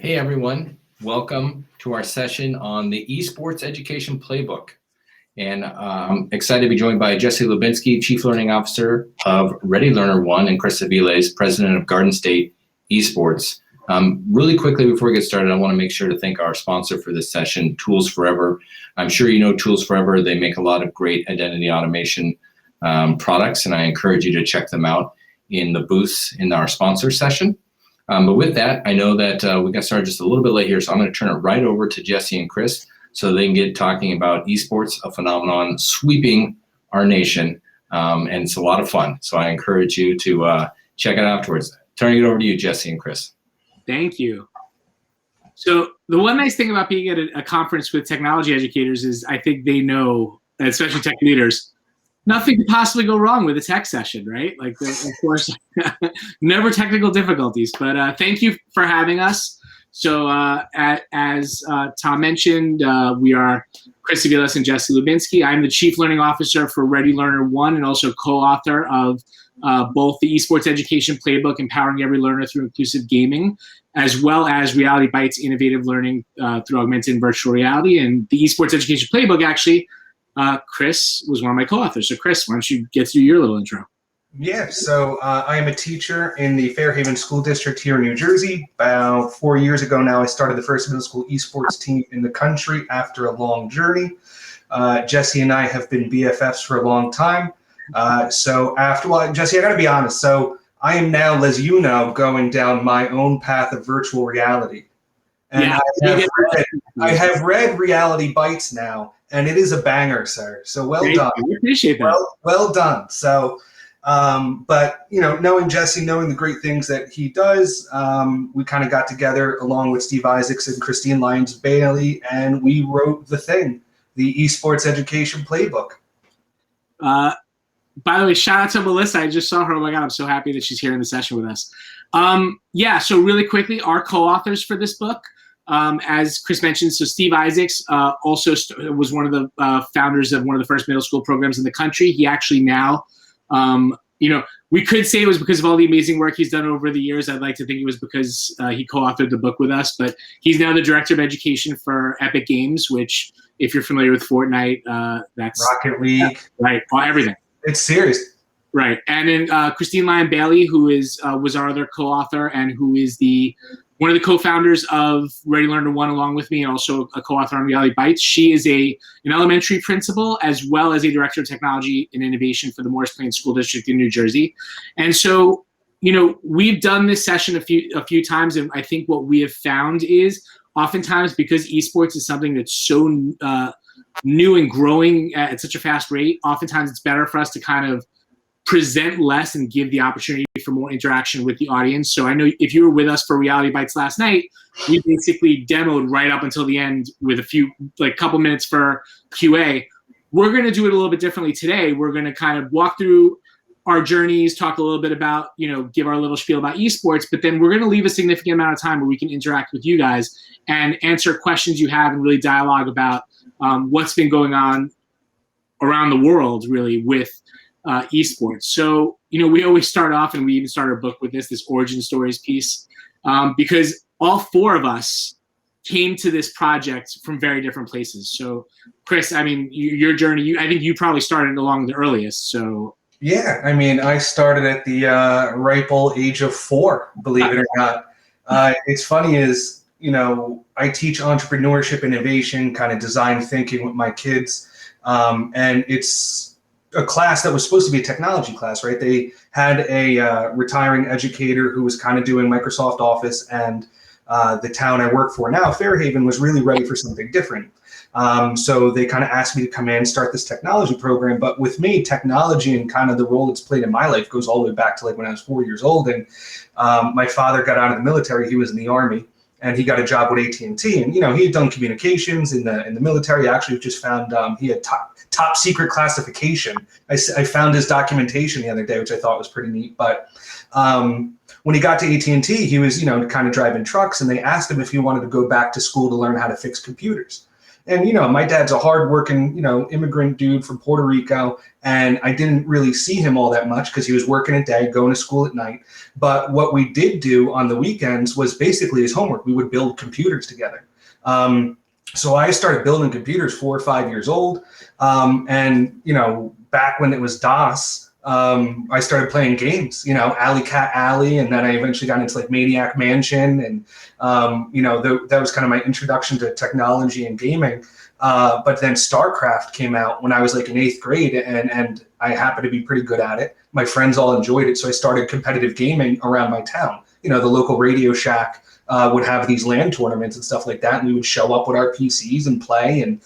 Hey everyone, welcome to our session on the Esports Education Playbook. And I'm excited to be joined by Jesse Lubinsky, Chief Learning Officer of Ready Learner One, and Chris Aviles, President of Garden State Esports. Really quickly before we get started, I want to make sure to thank our sponsor for this session, Tools Forever. I'm sure you know Tools Forever. They make a lot of great identity automation products, and I encourage you to check them out in the booths in our sponsor session. But with that, I know that we got started just a little bit late here, so I'm going to turn it right over to Jesse and Chris so they can get talking about esports, a phenomenon sweeping our nation, and it's a lot of fun. So I encourage you to check it out afterwards. Turning it over to you, Jesse and Chris. Thank you. So the one nice thing about being at a conference with technology educators is I think they know, especially tech leaders, nothing could possibly go wrong with a tech session, right? Like, of course, never technical difficulties. But thank you for having us. So as Tom mentioned, we are Chris Aviles and Jesse Lubinsky. I'm the Chief Learning Officer for Ready Learner One and also co-author of both the Esports Education Playbook, Empowering Every Learner Through Inclusive Gaming, as well as Reality Bites Innovative Learning through Augmented and Virtual Reality. And the Esports Education Playbook actually, Chris was one of my co-authors. So Chris, why don't you get through your little intro? Yeah, so I am a teacher in the Fairhaven School District here in New Jersey. About 4 years ago now, I started the first middle school esports team in the country after a long journey. Jesse and I have been BFFs for a long time. Jesse, I gotta be honest. So I am now, as you know, going down my own path of virtual reality. And yeah, I have read Reality Bites now, and it is a banger, sir. So well done. I appreciate that. Well done. So, but you know, knowing Jesse, knowing the great things that he does, we kind of got together along with Steve Isaacs and Christine Lyons Bailey, and we wrote the thing, the Esports Education Playbook. By the way, shout out to Melissa. I just saw her. Oh my God, I'm so happy that she's here in the session with us. Yeah, so really quickly, our co-authors for this book, as Chris mentioned, so Steve Isaacs also was one of the founders of one of the first middle school programs in the country. He actually now, we could say it was because of all the amazing work he's done over the years. I'd like to think it was because he co-authored the book with us, but he's now the director of education for Epic Games, which, if you're familiar with Fortnite, that's Rocket League, right? Everything. It's serious. Right. And then Christine Lyon Bailey, who was our other co-author and who is one of the co-founders of Ready Learner One along with me, and also a co-author on Reality Bites. She is an elementary principal as well as a director of technology and innovation for the Morris Plains School District in New Jersey. And so, we've done this session a few times, and I think what we have found is oftentimes, because esports is something that's so new and growing at such a fast rate, oftentimes it's better for us to kind of present less and give the opportunity for more interaction with the audience. So I know if you were with us for Reality Bites last night, we basically demoed right up until the end with a couple minutes for QA. We're going to do it a little bit differently today. We're going to kind of walk through our journeys, talk a little bit about, give our little spiel about esports, but then we're going to leave a significant amount of time where we can interact with you guys and answer questions you have and really dialogue about what's been going on around the world, really, with esports. So, we always start off, and we even start our book with this origin stories piece, because all four of us came to this project from very different places. So, Chris, I mean, your journey, I think you probably started along the earliest. So, yeah, I mean, I started at the ripe old age of 4, believe it or not. It's funny is, I teach entrepreneurship, innovation, kind of design thinking with my kids, and it's a class that was supposed to be a technology class, right? They had a retiring educator who was kind of doing Microsoft Office, and the town I work for now, Fairhaven, was really ready for something different. So they kind of asked me to come in and start this technology program. But with me, technology and kind of the role it's played in my life goes all the way back to like when I was 4 years old. And my father got out of the military. He was in the Army, and he got a job with AT&T. And, he had done communications in the military. I actually just found he had top secret classification. I found his documentation the other day, which I thought was pretty neat. But when he got to AT&T, he was, kind of driving trucks, and they asked him if he wanted to go back to school to learn how to fix computers. And, my dad's a hardworking, immigrant dude from Puerto Rico. And I didn't really see him all that much because he was working at day, going to school at night. But what we did do on the weekends was basically his homework. We would build computers together. So I started building computers 4 or 5 years old. And, back when it was DOS, I started playing games, Alley Cat Alley, and then I eventually got into like Maniac Mansion, and that was kind of my introduction to technology and gaming. But then StarCraft came out when I was like in 8th grade, and I happened to be pretty good at it. My friends all enjoyed it, so I started competitive gaming around my town. The local Radio Shack would have these LAN tournaments and stuff like that, and we would show up with our PCs and play, and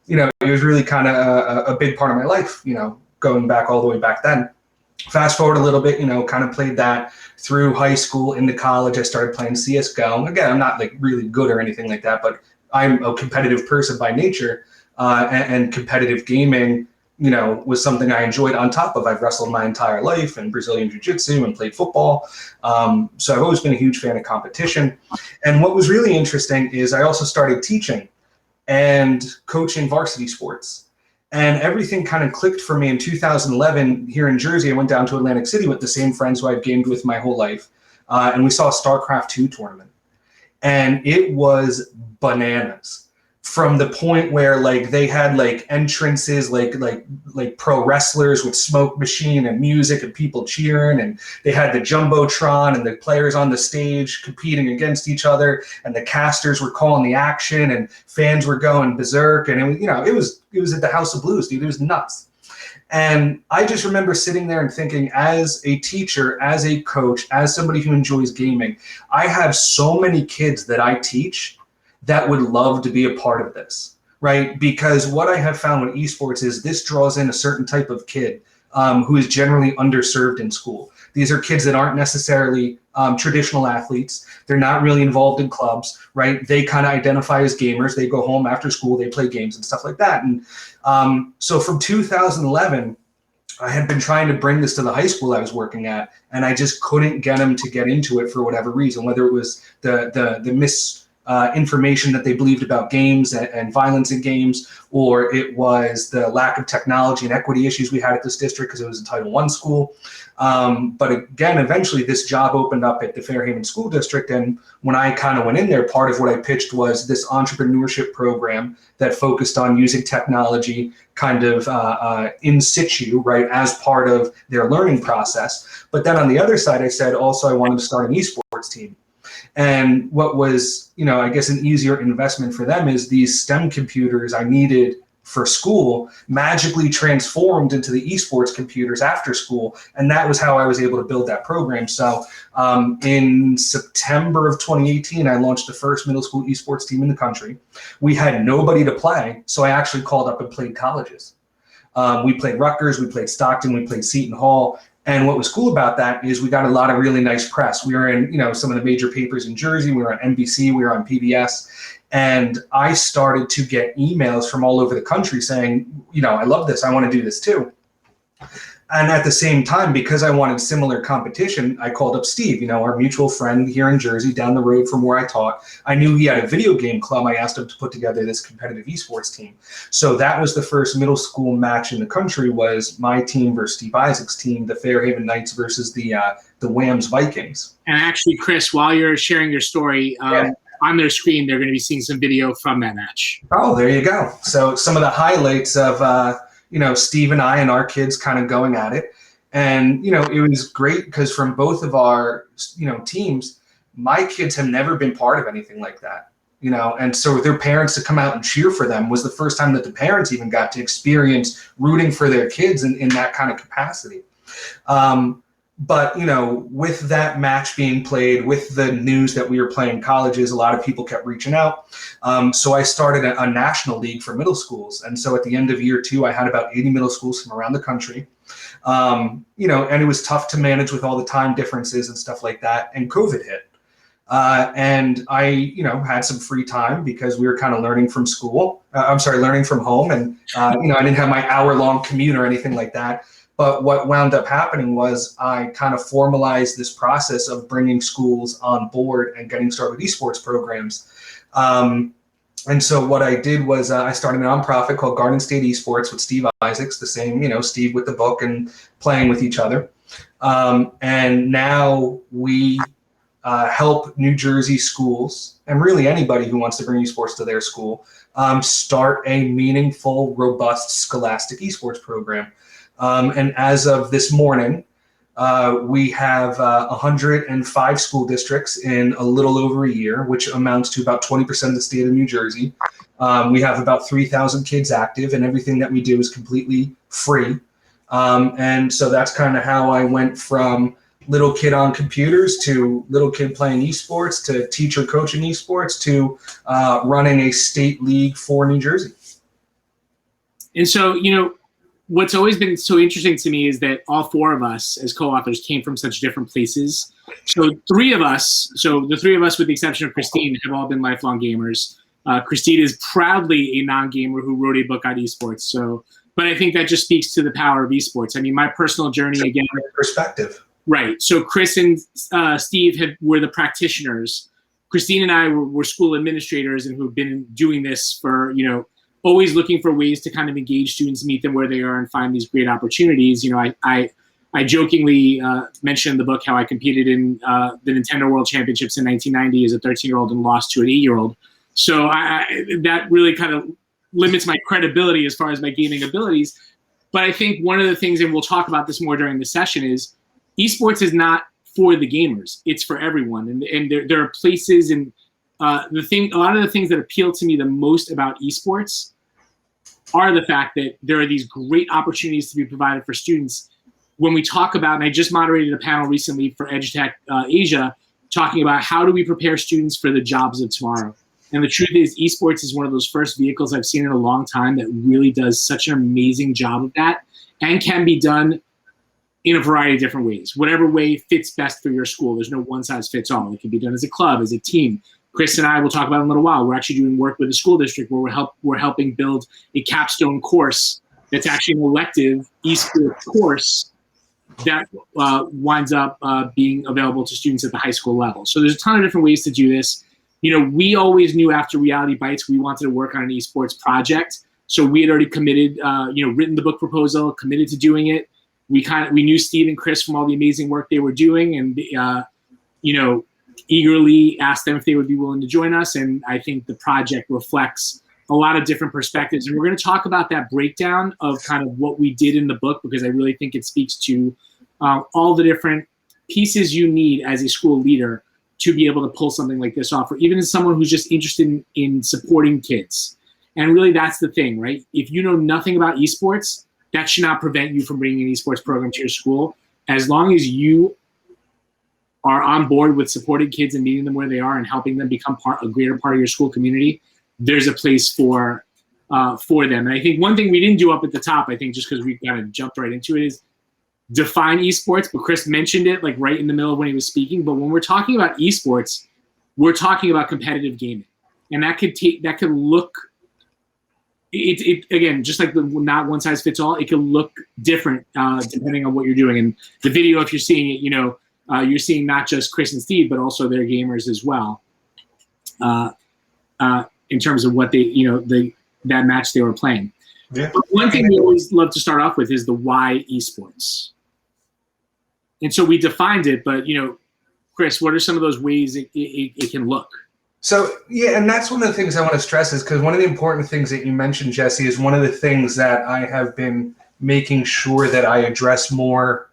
it was really kind of a big part of my life, going back all the way back then. Fast forward a little bit, kind of played that through high school into college. I started playing CSGO. Again, I'm not like really good or anything like that, but I'm a competitive person by nature, and competitive gaming, was something I enjoyed on top of. I've wrestled my entire life and Brazilian Jiu-Jitsu and played football. So I've always been a huge fan of competition. And what was really interesting is I also started teaching and coaching varsity sports. And everything kind of clicked for me in 2011 here in Jersey. I went down to Atlantic City with the same friends who I've gamed with my whole life. And we saw a StarCraft 2 tournament. And it was bananas. From the point where like they had like entrances, like pro wrestlers with smoke machine and music and people cheering, and they had the Jumbotron and the players on the stage competing against each other, and the casters were calling the action, and fans were going berserk, and it was at the House of Blues, dude. It was nuts. And I just remember sitting there and thinking, as a teacher, as a coach, as somebody who enjoys gaming, I have so many kids that I teach that would love to be a part of this, right? Because what I have found with esports is this draws in a certain type of kid who is generally underserved in school. These are kids that aren't necessarily traditional athletes. They're not really involved in clubs, right? They kind of identify as gamers. They go home after school, they play games and stuff like that. And so from 2011, I had been trying to bring this to the high school I was working at, and I just couldn't get them to get into it for whatever reason, whether it was the information that they believed about games and violence in games, or it was the lack of technology and equity issues we had at this district because it was a Title I school. But again, eventually this job opened up at the Fairhaven School District, and when I kind of went in there, part of what I pitched was this entrepreneurship program that focused on using technology kind of in situ, right, as part of their learning process. But then on the other side, I said also I wanted to start an esports team. And what was, I guess an easier investment for them is these STEM computers I needed for school magically transformed into the esports computers after school. And that was how I was able to build that program. So in September of 2018, I launched the first middle school esports team in the country. We had nobody to play, so I actually called up and played colleges. We played Rutgers, we played Stockton, we played Seton Hall. And what was cool about that is we got a lot of really nice press. We were in, some of the major papers in Jersey. We were on NBC, we were on PBS. And I started to get emails from all over the country saying, I love this, I want to do this too. And at the same time, because I wanted similar competition, I called up Steve, our mutual friend here in Jersey, down the road from where I taught. I knew he had a video game club. I asked him to put together this competitive esports team. So that was the first middle school match in the country, was my team versus Steve Isaac's team, the Fairhaven Knights versus the Whams Vikings. And actually, Chris, while you're sharing your story, on their screen, they're going to be seeing some video from that match. Oh, there you go. So some of the highlights of Steve and I and our kids kind of going at it. And, it was great because from both of our, teams, my kids have never been part of anything like that, and so their parents to come out and cheer for them was the first time that the parents even got to experience rooting for their kids in that kind of capacity. But, with that match being played, with the news that we were playing colleges, a lot of people kept reaching out. So I started a national league for middle schools. And so at the end of year 2, I had about 80 middle schools from around the country. And it was tough to manage with all the time differences and stuff like that. And COVID hit. And I, had some free time because we were kind of learning from learning from home. And, I didn't have my hour-long commute or anything like that. But what wound up happening was I kind of formalized this process of bringing schools on board and getting started with esports programs. And so what I did was I started a nonprofit called Garden State Esports with Steve Isaacs, the same, Steve with the book and playing with each other. And now we help New Jersey schools, and really anybody who wants to bring esports to their school, start a meaningful, robust Scholastic esports program. And as of this morning, we have 105 school districts in a little over a year, which amounts to about 20% of the state of New Jersey. We have about 3,000 kids active, and everything that we do is completely free. And so that's kind of how I went from little kid on computers to little kid playing esports to teacher coaching esports to running a state league for New Jersey. And so, what's always been so interesting to me is that all four of us as co-authors came from such different places. So the three of us, with the exception of Christine, have all been lifelong gamers. Christine is proudly a non-gamer who wrote a book on esports. But I think that just speaks to the power of esports. I mean, my personal journey, again, perspective. Right. So Chris and Steve were the practitioners. Christine and I were school administrators and who've been doing this for, always looking for ways to kind of engage students, meet them where they are, and find these great opportunities. I jokingly mentioned in the book how I competed in the Nintendo World Championships in 1990 as a 13-year-old and lost to an 8-year-old. So that really kind of limits my credibility as far as my gaming abilities. But I think one of the things, and we'll talk about this more during the session, is esports is not for the gamers. It's for everyone. And there are places, and a lot of the things that appeal to me the most about esports are the fact that there are these great opportunities to be provided for students. When we talk about, and I just moderated a panel recently for EdTech Asia, talking about how do we prepare students for the jobs of tomorrow. And the truth is, esports is one of those first vehicles I've seen in a long time that really does such an amazing job of that, and can be done in a variety of different ways. Whatever way fits best for your school. There's no one size fits all. It can be done as a club, as a team. Chris and I will talk about in a little while. We're actually doing work with a school district where we're helping build a capstone course that's actually an elective esports course that winds up being available to students at the high school level. So there's a ton of different ways to do this. We always knew after Reality Bites we wanted to work on an esports project. So we had already committed, written the book proposal, committed to doing it. We knew Steve and Chris from all the amazing work they were doing, and eagerly asked them if they would be willing to join us. And I think the project reflects a lot of different perspectives. And we're going to talk about that breakdown of kind of what we did in the book, because I really think it speaks to all the different pieces you need as a school leader to be able to pull something like this off, or even as someone who's just interested in supporting kids. And really, that's the thing, right? If you know nothing about esports, that should not prevent you from bringing an esports program to your school. As long as you are on board with supporting kids and meeting them where they are and helping them become a greater part of your school community, there's a place for them. And I think one thing we didn't do up at the top, I think just because we kind of jumped right into it, is define esports. But Chris mentioned it like right in the middle of when he was speaking. But when we're talking about esports, we're talking about competitive gaming, and that could look. It again, just like the not one size fits all, it can look different depending on what you're doing. And the video, if you're seeing it, you're seeing not just Chris and Steve, but also their gamers as well. In terms of what they, that match they were playing. Yeah. But one thing we always love to start off with is the why esports. And so we defined it, but Chris, what are some of those ways it can look? So, yeah, and that's one of the things I want to stress is because one of the important things that you mentioned, Jesse, is one of the things that I have been making sure that I address more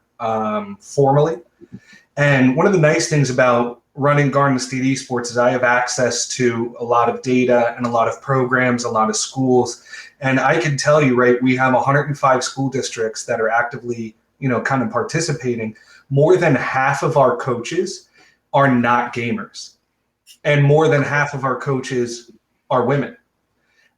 formally. And one of the nice things about running Garden State Esports is I have access to a lot of data and a lot of programs, a lot of schools. And I can tell you, right, we have 105 school districts that are actively, kind of participating. More than half of our coaches are not gamers. And more than half of our coaches are women.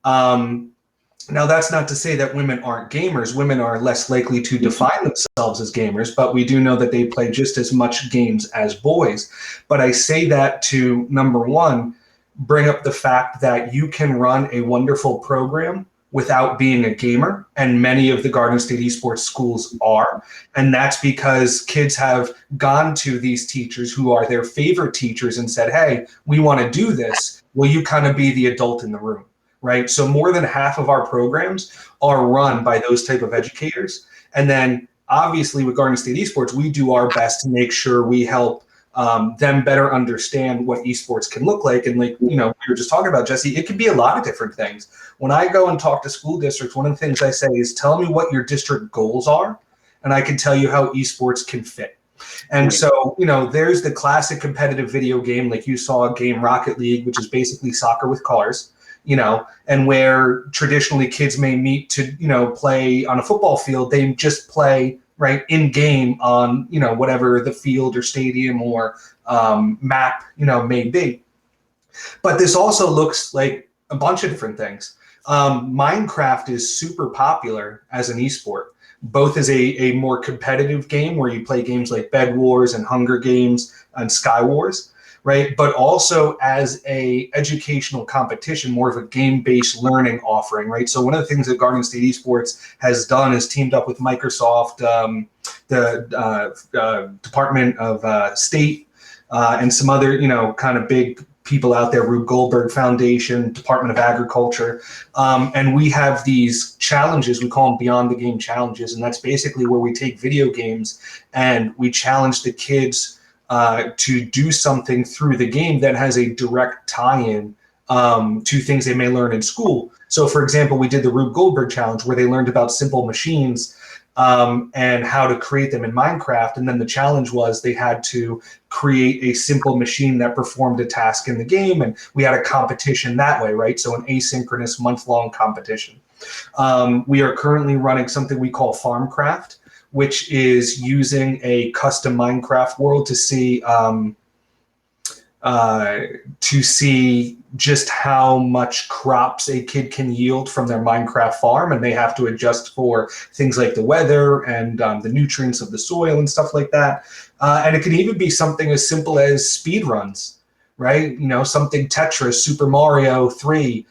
Now, that's not to say that women aren't gamers. Women are less likely to define themselves as gamers, but we do know that they play just as much games as boys. But I say that to, number one, bring up the fact that you can run a wonderful program without being a gamer, and many of the Garden State Esports schools are. And that's because kids have gone to these teachers who are their favorite teachers and said, hey, we want to do this. will you kind of be the adult in the room, right? So more than half of our programs are run by those type of educators. And then obviously with Garden State Esports, we do our best to make sure we help them better understand what esports can look like. And like, we were just talking about, Jesse, it can be a lot of different things. When I go and talk to school districts, one of the things I say is, tell me what your district goals are, and I can tell you how esports can fit. And so, there's the classic competitive video game, like you saw game Rocket League, which is basically soccer with cars, and where traditionally kids may meet to, play on a football field, they just play right in game on, whatever the field or stadium or map, may be. But this also looks like a bunch of different things. Minecraft is super popular as an esport, both as a more competitive game where you play games like Bed Wars and Hunger Games and Sky Wars, right? But also as a educational competition, more of a game-based learning offering, right? So one of the things that Garden State Esports has done is teamed up with Microsoft, the Department of State, and some other, kind of big people out there, Rube Goldberg Foundation, Department of Agriculture. And we have these challenges, we call them Beyond the Game challenges. And that's basically where we take video games and we challenge the kids to do something through the game that has a direct tie-in to things they may learn in school. So for example, we did the Rube Goldberg challenge where they learned about simple machines and how to create them in Minecraft. And then the challenge was they had to create a simple machine that performed a task in the game. And we had a competition that way, right? So an asynchronous month-long competition. We are currently running something we call Farmcraft, which is using a custom Minecraft world to see just how much crops a kid can yield from their Minecraft farm, and they have to adjust for things like the weather and the nutrients of the soil and stuff like that. And it can even be something as simple as speed runs, right? Something Tetris, Super Mario 3,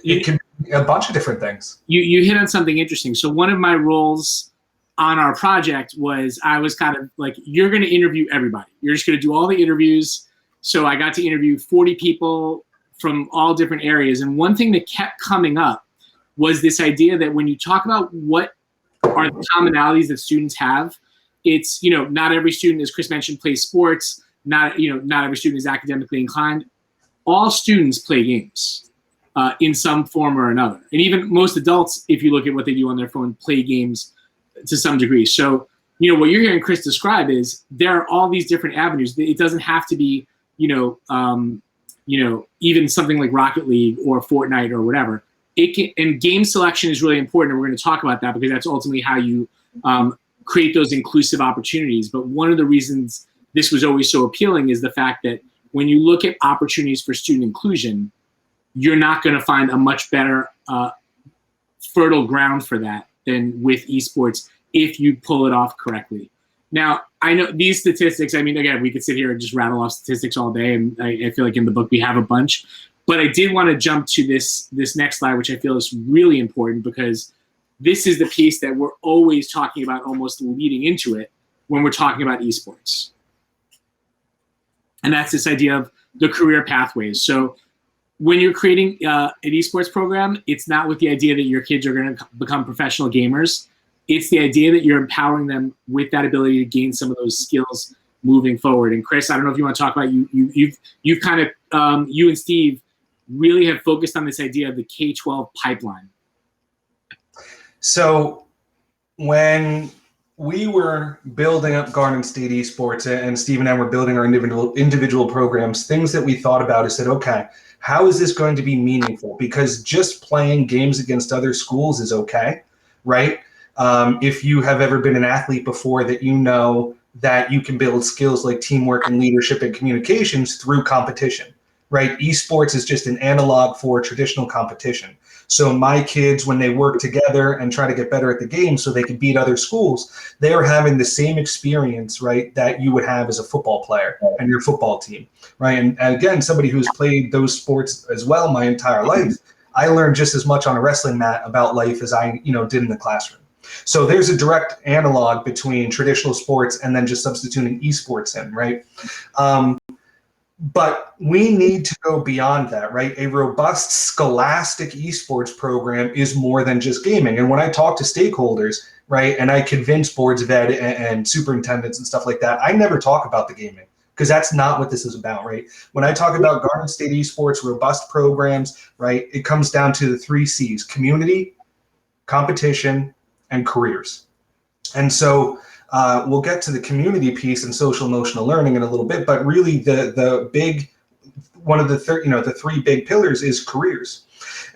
it can be a bunch of different things. You hit on something interesting. So one of my roles on our project was I was kind of like, you're going to interview everybody. You're just going to do all the interviews. So I got to interview 40 people from all different areas. And one thing that kept coming up was this idea that when you talk about what are the commonalities that students have, it's, not every student, as Chris mentioned, plays sports. Not every student is academically inclined. All students play games in some form or another. And even most adults, if you look at what they do on their phone, play games to some degree. So, what you're hearing Chris describe is there are all these different avenues. It doesn't have to be, even something like Rocket League or Fortnite or whatever. And game selection is really important, and we're going to talk about that because that's ultimately how you create those inclusive opportunities. But one of the reasons this was always so appealing is the fact that when you look at opportunities for student inclusion, you're not going to find a much better fertile ground for that than with esports if you pull it off correctly. Now, I know these statistics, again, we could sit here and just rattle off statistics all day, and I feel like in the book we have a bunch. But I did want to jump to this next slide, which I feel is really important because this is the piece that we're always talking about, almost leading into it when we're talking about esports. And that's this idea of the career pathways. So when you're creating an esports program, it's not with the idea that your kids are going to become professional gamers. It's the idea that you're empowering them with that ability to gain some of those skills moving forward. And Chris, I don't know if you want to talk about you've kind of you and Steve really have focused on this idea of the K-12 pipeline. So when we were building up Garden State Esports, and Steve and I were building our individual programs, things that we thought about is said, okay, how is this going to be meaningful? Because just playing games against other schools is okay, right? If you have ever been an athlete before, that you know that you can build skills like teamwork and leadership and communications through competition, right? Esports is just an analog for traditional competition. So my kids, when they work together and try to get better at the game so they can beat other schools, they are having the same experience, right, that you would have as a football player and your football team, right? And again, somebody who's played those sports as well my entire life, I learned just as much on a wrestling mat about life as I, did in the classroom. So there's a direct analog between traditional sports and then just substituting esports in, right? But we need to go beyond that, right? A robust scholastic esports program is more than just gaming. And when I talk to stakeholders, right, and I convince boards of ed and superintendents and stuff like that, I never talk about the gaming because that's not what this is about, right? When I talk about Garden State esports, robust programs, right, it comes down to the 3 C's: community, competition, and careers. And so we'll get to the community piece and social emotional learning in a little bit, but really the big one of the the 3 big pillars is careers.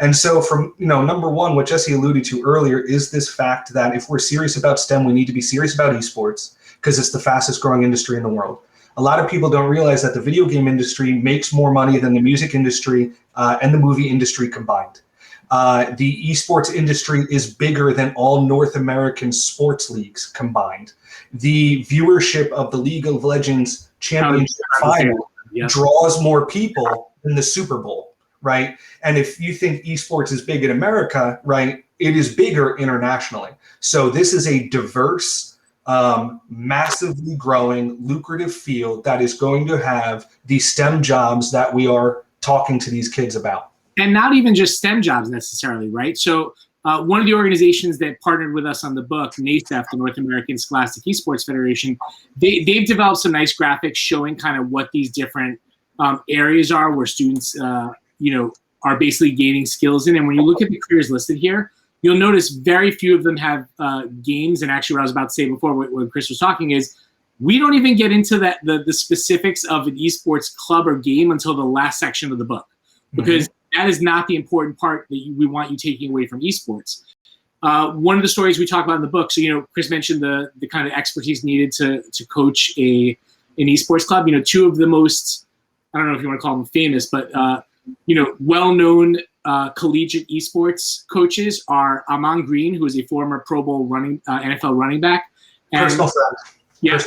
And so from number one, what Jesse alluded to earlier is this fact that if we're serious about STEM, we need to be serious about esports because it's the fastest growing industry in the world. A lot of people don't realize that the video game industry makes more money than the music industry and the movie industry combined. The esports industry is bigger than all North American sports leagues combined. The viewership of the League of Legends Championship final draws more people than the Super Bowl, right? And if you think esports is big in America, right, it is bigger internationally. So this is a diverse, massively growing, lucrative field that is going to have the STEM jobs that we are talking to these kids about. And not even just STEM jobs necessarily, right? So one of the organizations that partnered with us on the book, NASEF, the North American Scholastic Esports Federation, they've developed some nice graphics showing kind of what these different areas are where students, are basically gaining skills in. And when you look at the careers listed here, you'll notice very few of them have games. And actually what I was about to say before when Chris was talking is we don't even get into the specifics of an esports club or game until the last section of the book, because that is not the important part that we want you taking away from esports. One of the stories we talk about in the book, so Chris mentioned the kind of expertise needed to coach an esports club. 2 of the most, I don't know if you want to call them famous, but well-known collegiate esports coaches are Amon Green, who is a former Pro Bowl NFL running back. And, personal friend. Yeah.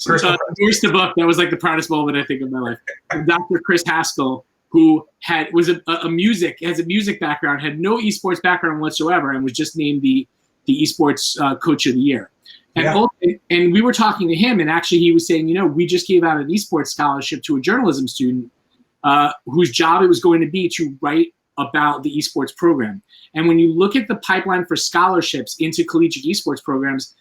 Personal Here's the book. That was like the proudest moment I think of my life. Dr. Chris Haskell, who was a music background, had no esports background whatsoever, and was just named the esports coach of the year. And we were talking to him, and actually he was saying, we just gave out an esports scholarship to a journalism student whose job it was going to be to write about the esports program. And when you look at the pipeline for scholarships into collegiate esports programs,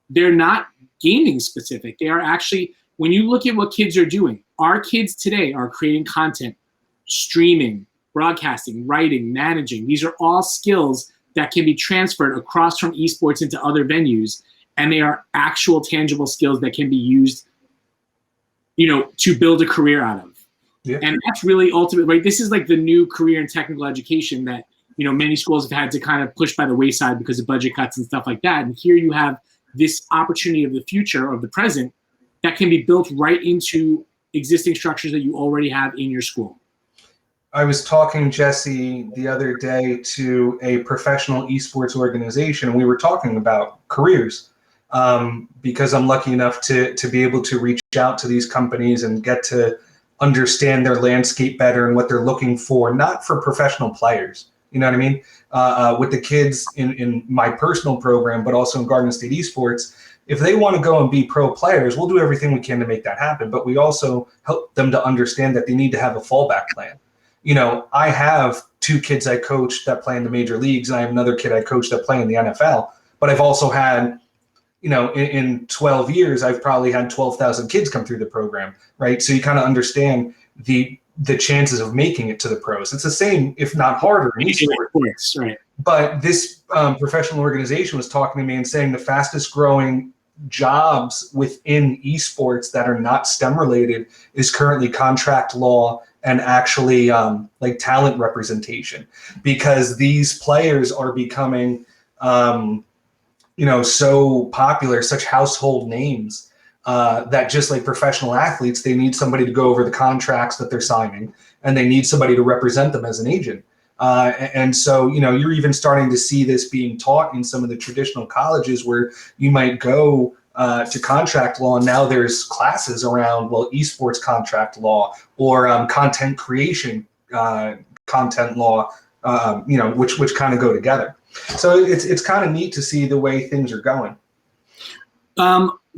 they're not gaming specific. They are actually, when you look at what kids are doing, our kids today are creating content, streaming, broadcasting, writing, managing. These are all skills that can be transferred across from esports into other venues, and they are actual tangible skills that can be used, to build a career out of. Yeah. And that's really ultimate, right? This is like the new career and technical education that, many schools have had to kind of push by the wayside because of budget cuts and stuff like that. And here you have this opportunity of the future, of the present, that can be built right into existing structures that you already have in your school. I was talking, Jesse, the other day to a professional esports organization, and we were talking about careers because I'm lucky enough to be able to reach out to these companies and get to understand their landscape better and what they're looking for, not for professional players, you know what I mean? With the kids in my personal program, but also in Garden State Esports, if they want to go and be pro players, we'll do everything we can to make that happen. But we also help them to understand that they need to have a fallback plan. I have 2 kids I coach that play in the major leagues, and I have another kid I coach that play in the NFL. But I've also had, in 12 years, I've probably had 12,000 kids come through the program, right? So you kind of understand the chances of making it to the pros. It's the same, if not harder, in esports. Right. But this professional organization was talking to me and saying the fastest growing jobs within esports that are not STEM related is currently contract law and actually like talent representation, because these players are becoming so popular, such household names, that just like professional athletes, they need somebody to go over the contracts that they're signing, and they need somebody to represent them as an agent. And so, you're even starting to see this being taught in some of the traditional colleges where you might go to contract law, and now there's classes around, esports contract law or content creation content law, which kind of go together. So it's kind of neat to see the way things are going.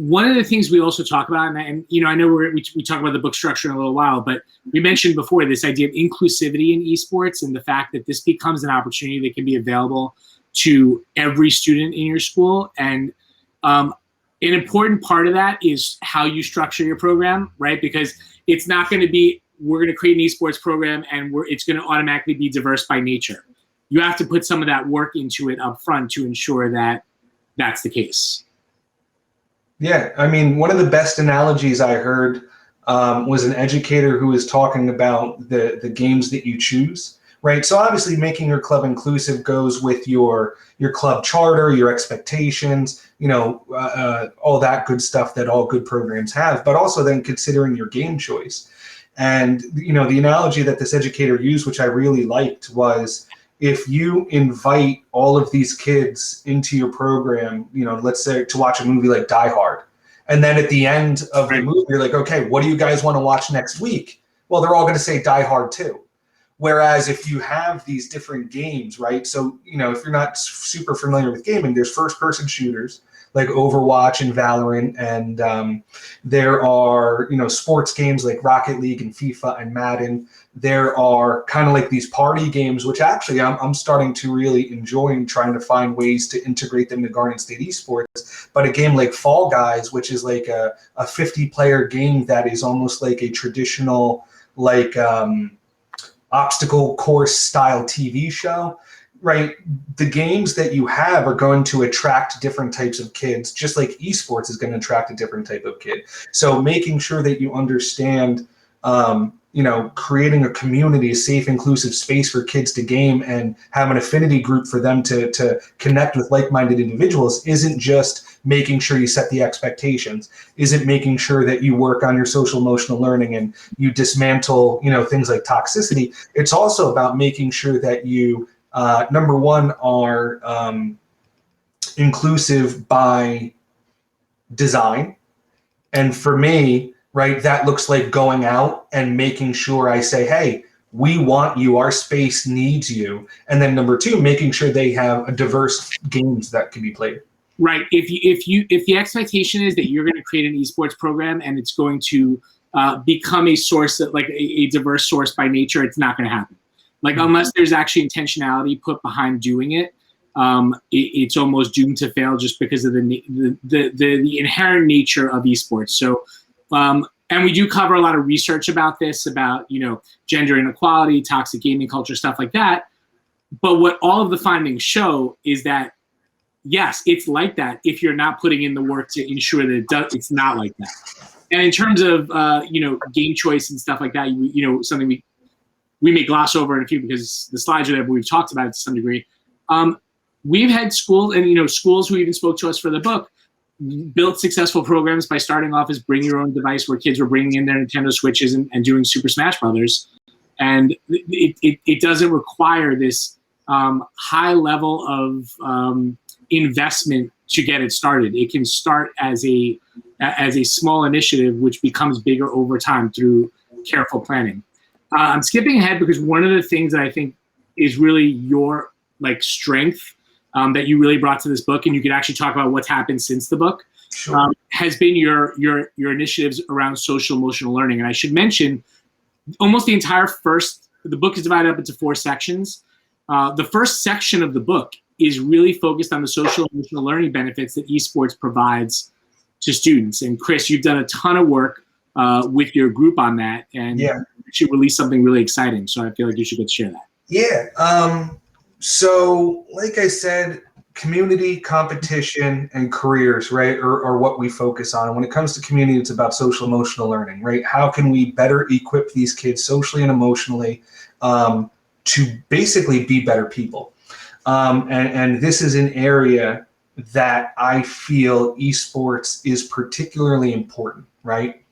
one of the things we also talk about, and you know, I know we talk about the book structure in a little while, but we mentioned before this idea of inclusivity in esports and the fact that this becomes an opportunity that can be available to every student in your school. And an important part of that is how you structure your program, right? Because it's not going to be, we're going to create an esports program and it's going to automatically be diverse by nature. You have to put some of that work into it up front to ensure that that's the case. Yeah, I mean, one of the best analogies I heard was an educator who was talking about the games that you choose, right? So obviously making your club inclusive goes with your club charter, your expectations, you know, all that good stuff that all good programs have, but also then considering your game choice. And, you know, the analogy that this educator used, which I really liked, was if you invite all of these kids into your program, you know, let's say to watch a movie like Die Hard, and then at the end of the movie, you're like, okay, what do you guys want to watch next week? Well, they're all going to say Die Hard 2. Whereas if you have these different games, right? So, you know, if you're not super familiar with gaming, there's first-person shooters like Overwatch and Valorant, and there are, you know, sports games like Rocket League and FIFA and Madden. There are kind of like these party games, which actually I'm starting to really enjoy and trying to find ways to integrate them to Garden State Esports. But a game like Fall Guys, which is like a 50-player game that is almost like a traditional like obstacle course style TV show, right? The games that you have are going to attract different types of kids, just like esports is going to attract a different type of kid. So making sure that you understand, you know, creating a community, a safe, inclusive space for kids to game and have an affinity group for them to connect with like-minded individuals isn't just making sure you set the expectations, isn't making sure that you work on your social emotional learning and you dismantle, you know, things like toxicity. It's also about making sure that you, number one, are inclusive by design. And for me, right, that looks like going out and making sure I say, hey, we want you, our space needs you. And then number two, making sure they have a diverse games that can be played. Right. If the expectation is that you're going to create an esports program and it's going to become a source that, like a diverse source by nature, it's not going to happen. Like unless there's actually intentionality put behind doing it, it's almost doomed to fail just because of the inherent nature of esports. So, and we do cover a lot of research about this, about, you know, gender inequality, toxic gaming culture, stuff like that. But what all of the findings show is that, yes, it's like that if you're not putting in the work to ensure that it's not like that. And in terms of, you know, game choice and stuff like that, you know, something we may gloss over in a few because the slides are there, but we've talked about it to some degree. We've had schools, and, you know, schools who even spoke to us for the book, built successful programs by starting off as bring your own device, where kids were bringing in their Nintendo Switches and doing Super Smash Brothers. And it doesn't require this high level of investment to get it started. It can start as a small initiative, which becomes bigger over time through careful planning. I'm skipping ahead because one of the things that I think is really your like strength that you really brought to this book, and you could actually talk about what's happened since the book, Sure. has been your initiatives around social emotional learning. And I should mention, almost the entire the book is divided up into 4 sections. The first section of the book is really focused on the social emotional learning benefits that esports provides to students. And Chris, you've done a ton of work with your group on that, and you should release something really exciting. So I feel like you should get to share that. Yeah. So like I said, community, competition, and careers, right, are what we focus on. And when it comes to community, it's about social emotional learning, right? How can we better equip these kids socially and emotionally to basically be better people? And this is an area that I feel esports is particularly important, right?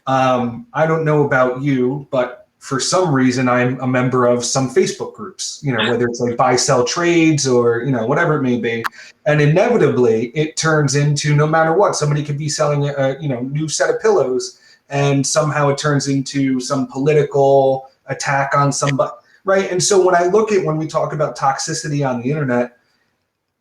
I don't know about you, but for some reason, I'm a member of some Facebook groups, you know, whether it's like buy, sell trades or, you know, whatever it may be. And inevitably it turns into, no matter what, somebody could be selling a, you know, new set of pillows, and somehow it turns into some political attack on somebody, right? And so when we talk about toxicity on the internet,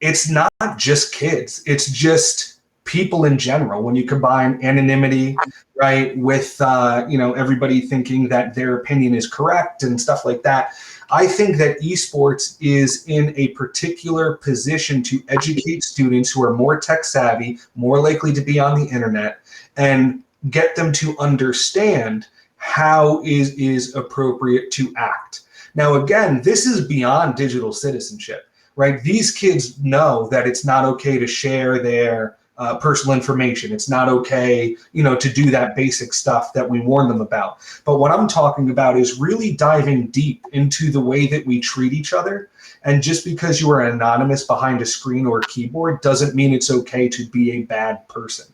it's not just kids. It's just people in general, when you combine anonymity, right, with everybody thinking that their opinion is correct and stuff like that, I think that esports is in a particular position to educate students who are more tech savvy, more likely to be on the internet, and get them to understand how is appropriate to act. Now, again, this is beyond digital citizenship, right? These kids know that it's not okay to share their personal information. It's not okay, to do that basic stuff that we warn them about. But what I'm talking about is really diving deep into the way that we treat each other. And just because you are anonymous behind a screen or a keyboard doesn't mean it's okay to be a bad person.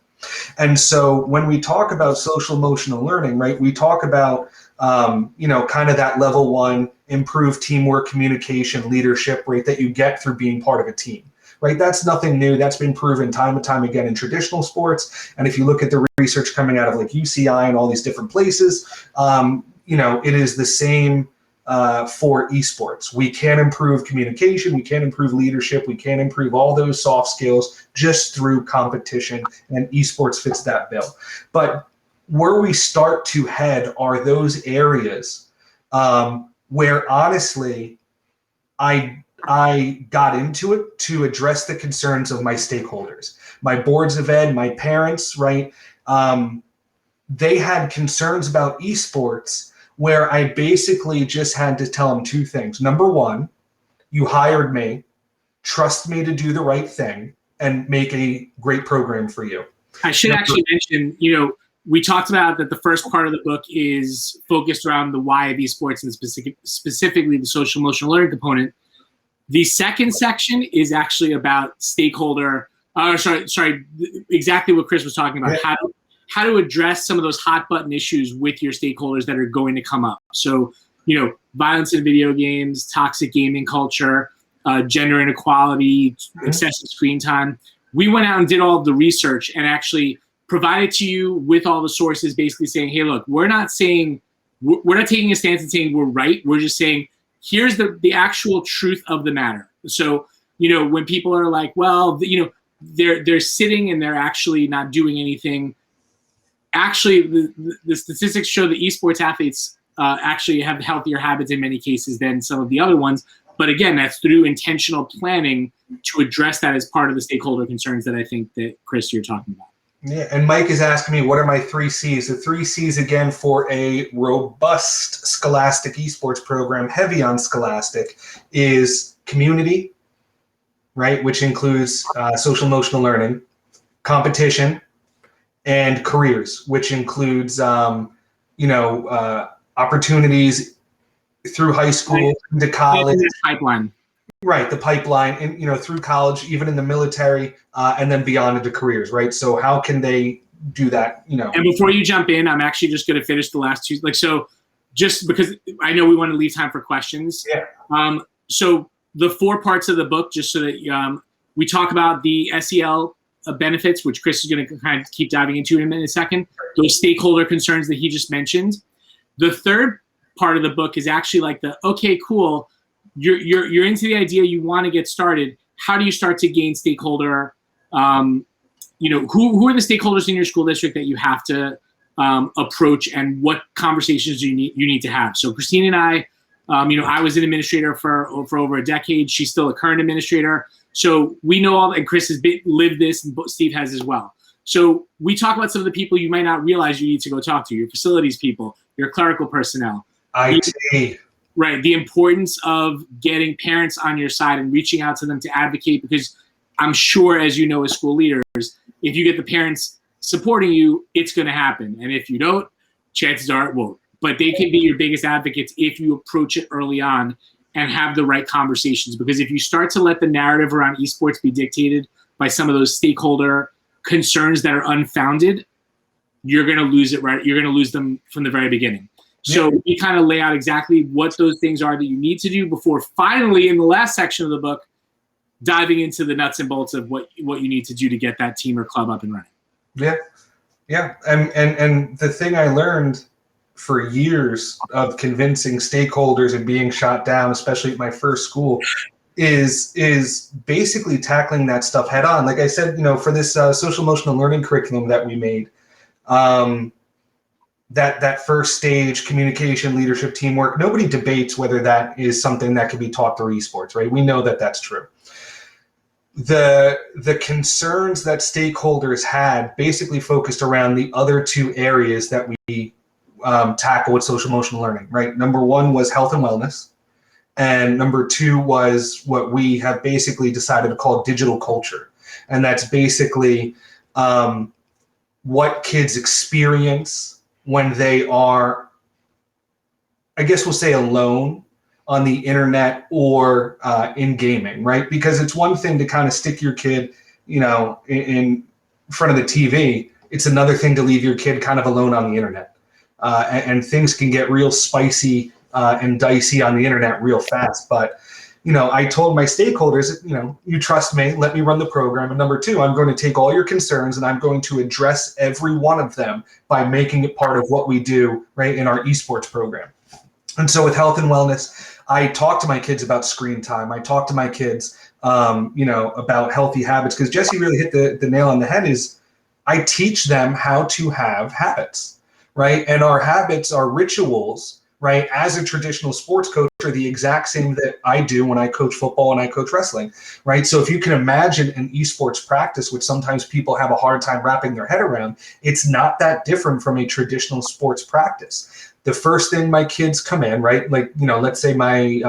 And so when we talk about social emotional learning, right, we talk about, kind of that level 1, improved teamwork, communication, leadership, right, that you get through being part of a team. Right, that's nothing new. That's been proven time and time again in traditional sports. And if you look at the research coming out of like UCI and all these different places, it is the same for esports. We can improve communication. We can improve leadership. We can improve all those soft skills just through competition. And esports fits that bill. But where we start to head are those areas where honestly, I got into it to address the concerns of my stakeholders, my boards of ed, my parents, right? They had concerns about esports where I basically just had to tell them 2 things. Number 1, you hired me, trust me to do the right thing and make a great program for you. I should actually mention, we talked about that the first part of the book is focused around the why of esports and specifically the social emotional learning component. The second section is actually about stakeholder, exactly what Chris was talking about, how to address some of those hot button issues with your stakeholders that are going to come up. So, violence in video games, toxic gaming culture, gender inequality, excessive screen time. We went out and did all of the research and actually provided to you with all the sources basically saying, hey, look, we're not taking a stance and saying we're right. We're just saying, here's the actual truth of the matter. So, when people are like, well, they're sitting and they're actually not doing anything. Actually, the statistics show that esports athletes actually have healthier habits in many cases than some of the other ones. But again, that's through intentional planning to address that as part of the stakeholder concerns that I think that, Chris, you're talking about. Yeah, and Mike is asking me, what are my 3 C's? The 3 C's, again, for a robust Scholastic esports program, heavy on Scholastic, is community, right, which includes social emotional learning, competition, and careers, which includes, opportunities through high school, into college. Pipeline. Right, the pipeline, and through college, even in the military, and then beyond into careers, right? So how can they do that? And before you jump in, I'm actually just going to finish the last 2. So just because I know we want to leave time for questions. Yeah. So the 4 parts of the book, just so that we talk about the SEL benefits, which Chris is going to kind of keep diving into in a second. Those stakeholder concerns that he just mentioned. The third part of the book is actually like okay, cool. You're into the idea, you want to get started. How do you start to gain stakeholder? Who are the stakeholders in your school district that you have to approach, and what conversations do you need to have? So Christine and I, I was an administrator for over a decade. She's still a current administrator. So we know all, and Chris has lived this, and Steve has as well. So we talk about some of the people you might not realize you need to go talk to, your facilities people, your clerical personnel. IT. Right. The importance of getting parents on your side and reaching out to them to advocate, because I'm sure, as you know, as school leaders, if you get the parents supporting you, it's going to happen. And if you don't, chances are it won't. But they can be your biggest advocates if you approach it early on and have the right conversations. Because if you start to let the narrative around esports be dictated by some of those stakeholder concerns that are unfounded, you're going to lose it, right? You're going to lose them from the very beginning. So we kind of lay out exactly what those things are that you need to do before finally, in the last section of the book, diving into the nuts and bolts of what you need to do to get that team or club up and running. Yeah. And the thing I learned for years of convincing stakeholders and being shot down, especially at my first school, is basically tackling that stuff head on. Like I said, for this social emotional learning curriculum that we made, that first stage, communication, leadership, teamwork, nobody debates whether that is something that can be taught through esports, right? We know that that's true. The concerns that stakeholders had basically focused around the other two areas that we tackle with social emotional learning, right? Number one was health and wellness. And number two was what we have basically decided to call digital culture. And that's basically what kids experience when they are, I guess we'll say, alone on the internet or in gaming, right? Because it's one thing to kind of stick your kid, in front of the TV. It's another thing to leave your kid kind of alone on the internet. And things can get real spicy and dicey on the internet real fast. But, I told my stakeholders, you trust me, let me run the program. And number two, I'm going to take all your concerns and I'm going to address every one of them by making it part of what we do, right, in our esports program. And so with health and wellness, I talk to my kids about screen time. I talk to my kids, about healthy habits, because Jesse really hit the nail on the head. Is I teach them how to have habits, right? And our habits are rituals, right? As a traditional sports coach, are the exact same that I do when I coach football and I coach wrestling, right? So if you can imagine an esports practice, which sometimes people have a hard time wrapping their head around, it's not that different from a traditional sports practice. The first thing my kids come in, right? Like, let's say my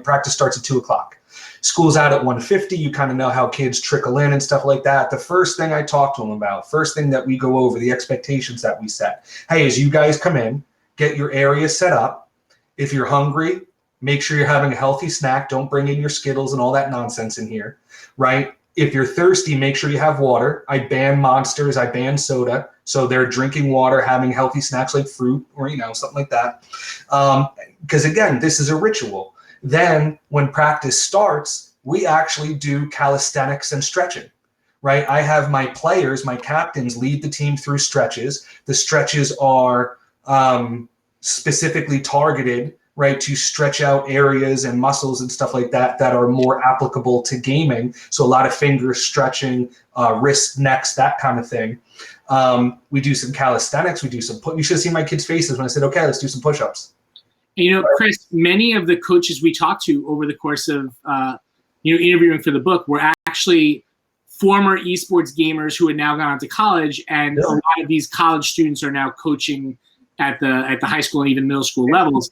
practice starts at 2:00. School's out at 1:50. You kind of know how kids trickle in and stuff like that. The first thing I talk to them about, first thing that we go over, the expectations that we set. Hey, as you guys come in, get your area set up. If you're hungry, make sure you're having a healthy snack. Don't bring in your Skittles and all that nonsense in here, right? If you're thirsty, make sure you have water. I ban Monsters, I ban soda. So they're drinking water, having healthy snacks like fruit or, something like that. Because again, this is a ritual. Then when practice starts, we actually do calisthenics and stretching, right? I have my players, my captains, lead the team through stretches. The stretches are specifically targeted, right, to stretch out areas and muscles and stuff like that that are more applicable to gaming. So a lot of finger stretching, wrists, necks, that kind of thing. We do some calisthenics. We do some you should have seen my kids' faces when I said, okay, let's do some push-ups. Chris, many of the coaches we talked to over the course of interviewing for the book were actually former esports gamers who had now gone on to college, and a lot of these college students are now coaching at the high school and even middle school levels.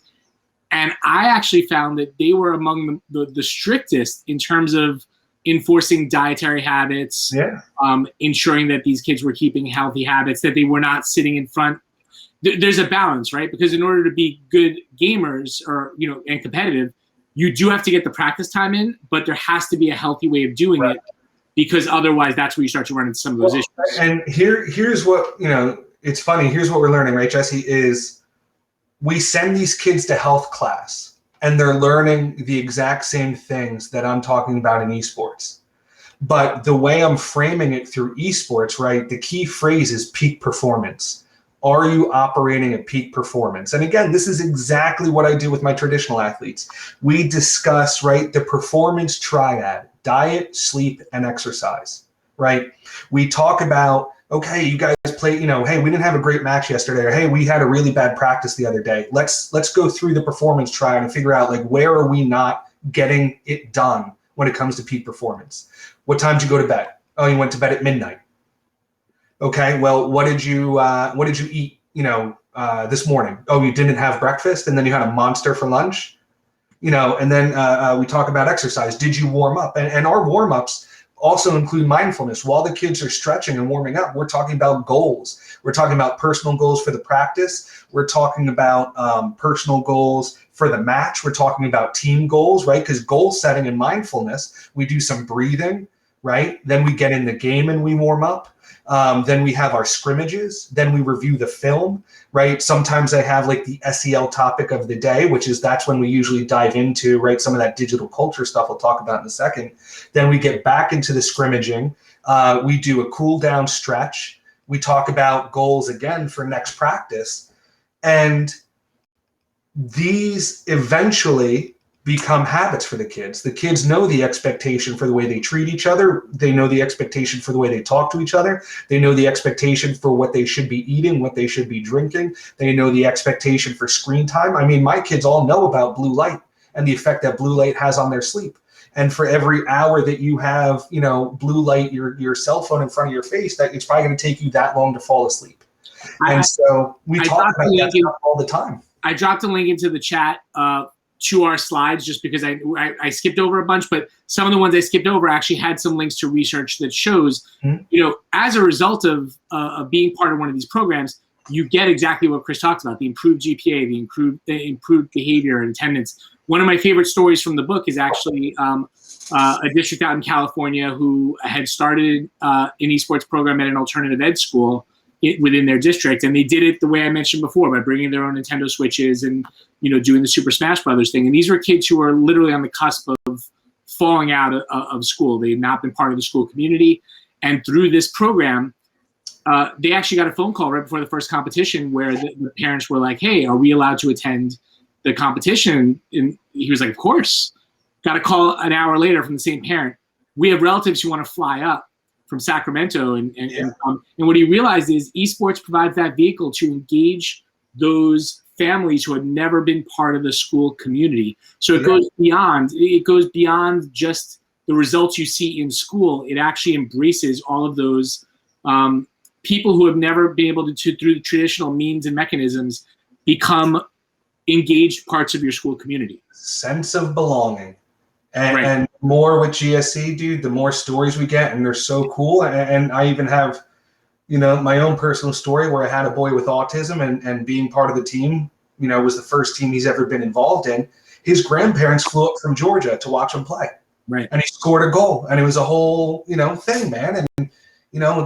And I actually found that they were among the strictest in terms of enforcing dietary habits, ensuring that these kids were keeping healthy habits, that they were not sitting in front. There's a balance, right? Because in order to be good gamers or and competitive, you do have to get the practice time in, but there has to be a healthy way of doing it, because otherwise that's where you start to run into some of those issues. And here's what, it's funny. Here's what we're learning, right, Jesse, is we send these kids to health class and they're learning the exact same things that I'm talking about in esports. But the way I'm framing it through esports, right, the key phrase is peak performance. Are you operating at peak performance? And again, this is exactly what I do with my traditional athletes. We discuss, right, the performance triad: diet, sleep, and exercise, right? We talk about, okay, you guys play, hey, we didn't have a great match yesterday, or hey, we had a really bad practice the other day. Let's go through the performance triad and figure out, like, where are we not getting it done when it comes to peak performance? What time did you go to bed? Oh, you went to bed at midnight. Okay, well, what did you eat, this morning? Oh, you didn't have breakfast, and then you had a Monster for lunch, and then we talk about exercise. Did you warm up? And our warm-ups also include mindfulness. While the kids are stretching and warming up, we're talking about goals. We're talking about personal goals for the practice. We're talking about personal goals for the match. We're talking about team goals, right? Because goal setting and mindfulness, we do some breathing, right? Then we get in the game and we warm up. Then we have our scrimmages. Then we review the film, right? Sometimes I have like the SEL topic of the day, that's when we usually dive into, right, some of that digital culture stuff I'll talk about in a second. Then we get back into the scrimmaging. We do a cool down stretch. We talk about goals again for next practice. And these eventually become habits for the kids. The kids know the expectation for the way they treat each other. They know the expectation for the way they talk to each other. They know the expectation for what they should be eating, what they should be drinking. They know the expectation for screen time. I mean, my kids all know about blue light and the effect that blue light has on their sleep. And for every hour that you have, blue light, your cell phone in front of your face, that it's probably going to take you that long to fall asleep. And so we talk about that stuff all the time. I dropped a link into the chat to our slides just because I skipped over a bunch, but some of the ones I skipped over actually had some links to research that shows, as a result of being part of one of these programs, you get exactly what Chris talked about, the improved GPA, the improved behavior and attendance. One of my favorite stories from the book is actually a district out in California who had started an esports program at an alternative ed school within their district, and they did it the way I mentioned before, by bringing their own Nintendo Switches and doing the Super Smash Brothers thing. And these were kids who were literally on the cusp of falling out of school. They had not been part of the school community, and through this program, they actually got a phone call right before the first competition where the parents were like, "Hey, are we allowed to attend the competition?" And he was like, "Of course." Got a call an hour later from the same parent. "We have relatives who want to fly up from Sacramento," and what he realized is esports provides that vehicle to engage those families who had never been part of the school community. So it goes beyond just the results you see in school. It actually embraces all of those people who have never been able to, through the traditional means and mechanisms, become engaged parts of your school community. Sense of belonging. And more with GSC, dude, the more stories we get, and they're so cool. And I even have, my own personal story where I had a boy with autism, and being part of the team, was the first team he's ever been involved in. His grandparents flew up from Georgia to watch him play. Right. And he scored a goal, and it was a whole, thing, man. And,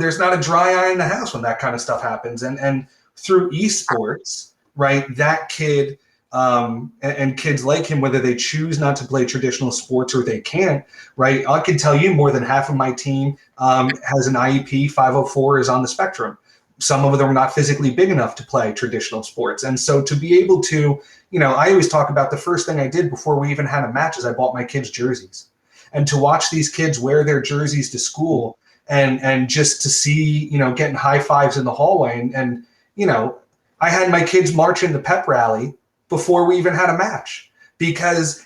there's not a dry eye in the house when that kind of stuff happens. And through esports, right, that kid, and kids like him, whether they choose not to play traditional sports or they can't, right? I can tell you more than half of my team has an IEP 504, is on the spectrum. Some of them are not physically big enough to play traditional sports. And so to be able to, I always talk about the first thing I did before we even had a match is I bought my kids jerseys. And to watch these kids wear their jerseys to school and just to see, getting high fives in the hallway. And I had my kids march in the pep rally before we even had a match, because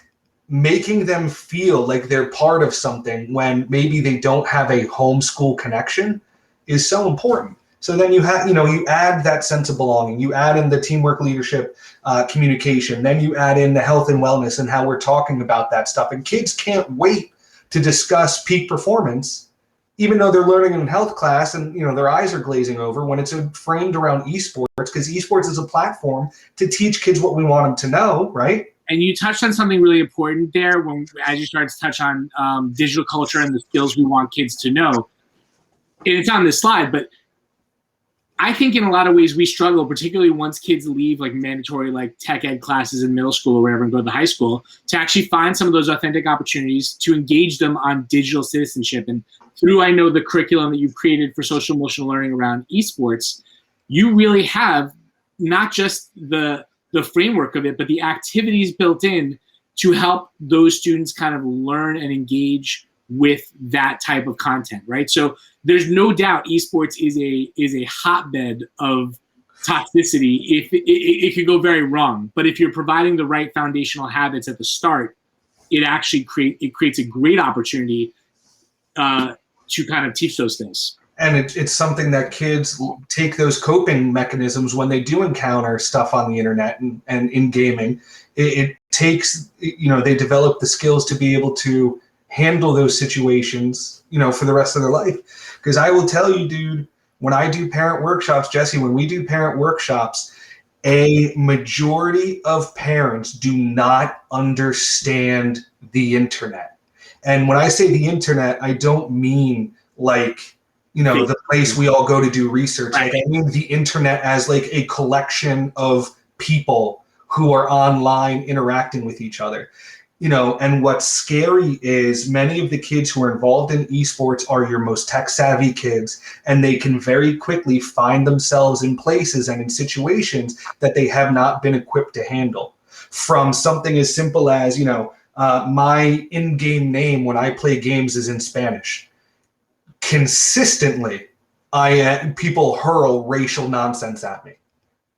making them feel like they're part of something when maybe they don't have a homeschool connection is so important. So then you have, you add that sense of belonging, you add in the teamwork, leadership, communication, then you add in the health and wellness and how we're talking about that stuff. And kids can't wait to discuss peak performance, even though they're learning in health class and their eyes are glazing over, when it's framed around esports, because esports is a platform to teach kids what we want them to know, right? And you touched on something really important there as you started to touch on digital culture and the skills we want kids to know. And it's on this slide, but I think in a lot of ways we struggle, particularly once kids leave like mandatory like tech ed classes in middle school or wherever and go to high school, to actually find some of those authentic opportunities to engage them on digital citizenship. And through, I know, the curriculum that you've created for social emotional learning around esports, you really have not just the framework of it, but the activities built in to help those students kind of learn and engage with that type of content, right? So there's no doubt esports is a hotbed of toxicity. It could go very wrong, but if you're providing the right foundational habits at the start, it actually creates a great opportunity to kind of teach those things. And it's something that kids take those coping mechanisms when they do encounter stuff on the internet and in gaming. It takes, they develop the skills to be able to handle those situations, for the rest of their life. Because I will tell you, dude, when I do parent workshops, Jesse, when we do parent workshops, a majority of parents do not understand the internet. And when I say the internet, I don't mean like, the place we all go to do research. Like, I mean the internet as like a collection of people who are online interacting with each other. And what's scary is many of the kids who are involved in esports are your most tech savvy kids, and they can very quickly find themselves in places and in situations that they have not been equipped to handle. From something as simple as, my in-game name when I play games is in Spanish. Consistently, people hurl racial nonsense at me,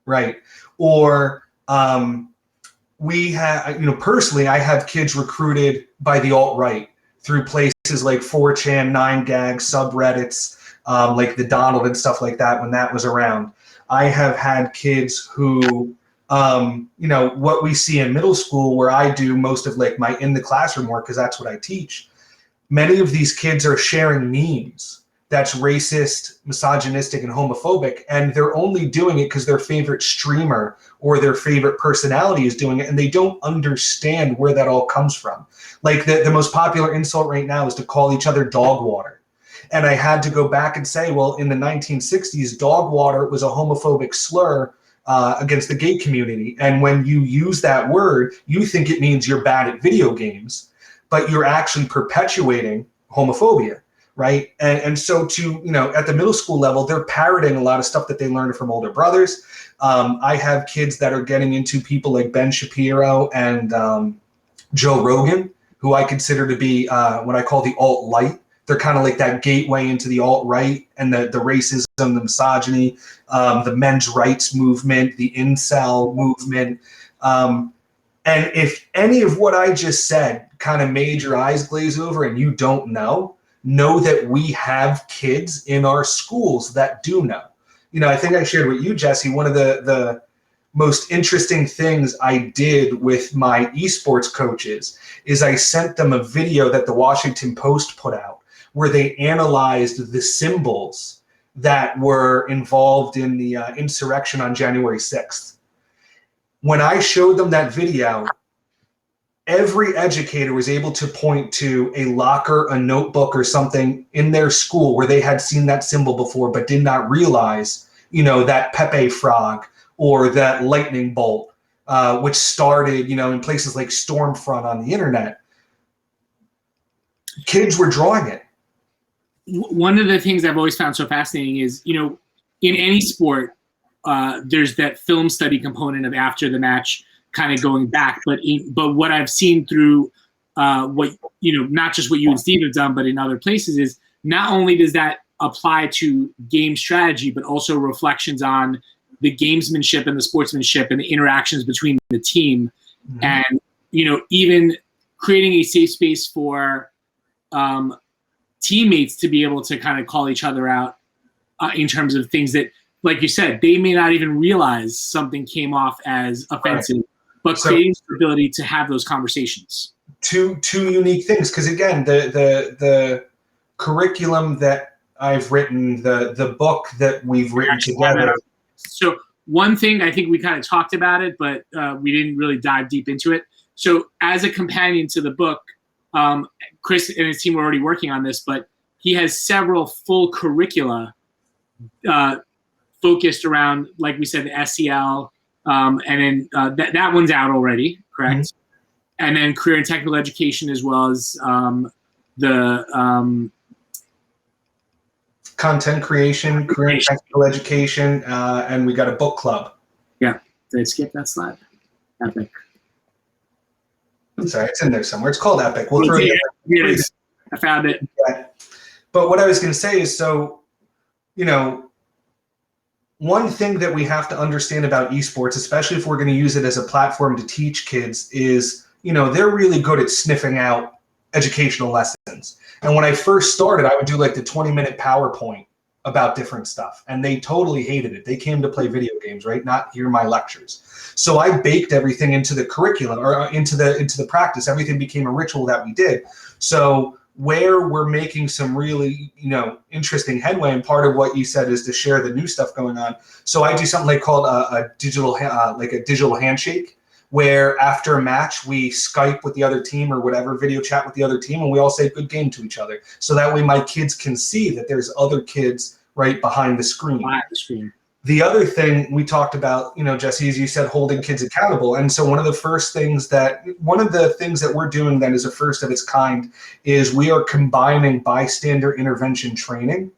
right? Or we have, personally, I have kids recruited by the alt-right through places like 4chan, 9gag, subreddits, like the Donald and stuff like that when that was around. I have had kids who, what we see in middle school where I do most of like my in the classroom work, because that's what I teach. Many of these kids are sharing memes that's racist, misogynistic, and homophobic, and they're only doing it because their favorite streamer or their favorite personality is doing it, and they don't understand where that all comes from. Like the most popular insult right now is to call each other dog water. And I had to go back and say, well, in the 1960s, dog water was a homophobic slur against the gay community. And when you use that word, you think it means you're bad at video games, but you're actually perpetuating homophobia. Right. And so at the middle school level, they're parroting a lot of stuff that they learned from older brothers. I have kids that are getting into people like Ben Shapiro and Joe Rogan, who I consider to be what I call the alt-light. They're kind of like that gateway into the alt-right and the racism, the misogyny, the men's rights movement, the incel movement. And if any of what I just said kind of made your eyes glaze over and you don't know that we have kids in our schools that do know. I think I shared with you, Jesse, one of the most interesting things I did with my esports coaches is I sent them a video that the Washington Post put out where they analyzed the symbols that were involved in the insurrection on January 6th. When I showed them that video, every educator was able to point to a locker, a notebook, or something in their school where they had seen that symbol before, but did not realize, that Pepe frog or that lightning bolt, which started, in places like Stormfront on the internet. Kids were drawing it. One of the things I've always found so fascinating is, in any sport, there's that film study component of after the match kind of going back, but what I've seen through not just what you and Steve have done, but in other places is not only does that apply to game strategy, but also reflections on the gamesmanship and the sportsmanship and the interactions between the team. Mm-hmm. And, even creating a safe space for teammates to be able to kind of call each other out in terms of things that, like you said, they may not even realize something came off as offensive. Right. But creating the ability to have those conversations. Two unique things, because again, the curriculum that I've written, the book that we've written together. So one thing, I think we kind of talked about it, but we didn't really dive deep into it. So as a companion to the book, Chris and his team were already working on this, but he has several full curricula focused around, like we said, the SEL. And then that one's out already, correct? Mm-hmm. And then career and technical education, as well as the content creation, career and technical education, and we got a book club. Yeah, did I skip that slide? Epic. Sorry, it's in there somewhere. It's called Epic. We'll throw it. Here it is. I found it. Yeah. But what I was going to say is, so one thing that we have to understand about esports, especially if we're going to use it as a platform to teach kids, is, they're really good at sniffing out educational lessons. And when I first started, I would do like the 20-minute PowerPoint about different stuff. And they totally hated it. They came to play video games, right? Not hear my lectures. So I baked everything into the curriculum or into the practice. Everything became a ritual that we did. So where we're making some really, interesting headway, and part of what you said is to share the new stuff going on. So I do something called a digital handshake, where after a match we Skype with the other team or whatever, video chat with the other team, and we all say good game to each other. So that way my kids can see that there's other kids right behind the screen. The other thing we talked about, Jesse, as you said, holding kids accountable. And so one of the things that we're doing that is a first of its kind is we are combining bystander intervention training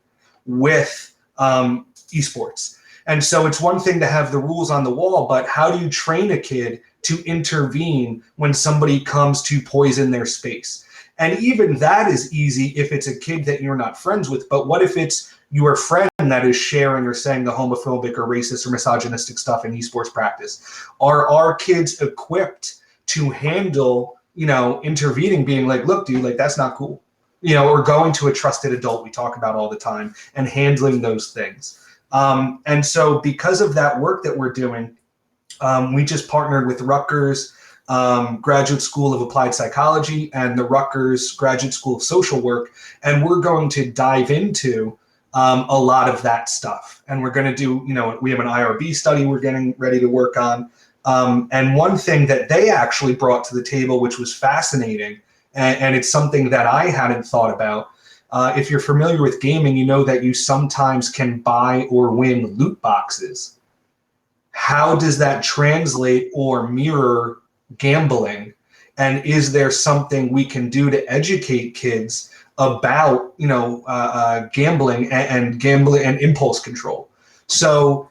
with esports. And so it's one thing to have the rules on the wall, but how do you train a kid to intervene when somebody comes to poison their space? And even that is easy if it's a kid that you're not friends with. But what if it's your friend that is sharing or saying the homophobic or racist or misogynistic stuff in esports practice? Are our kids equipped to handle, intervening, being like, look, dude, like, that's not cool, or going to a trusted adult we talk about all the time and handling those things. And so because of that work that we're doing, we just partnered with Rutgers Graduate School of Applied Psychology and the Rutgers Graduate School of Social Work, and we're going to dive into a lot of that stuff. And we're going to do, we have an IRB study we're getting ready to work on. And one thing that they actually brought to the table, which was fascinating, and it's something that I hadn't thought about. If you're familiar with gaming, you know that you sometimes can buy or win loot boxes. How does that translate or mirror gambling? And is there something we can do to educate kids about, gambling and impulse control? So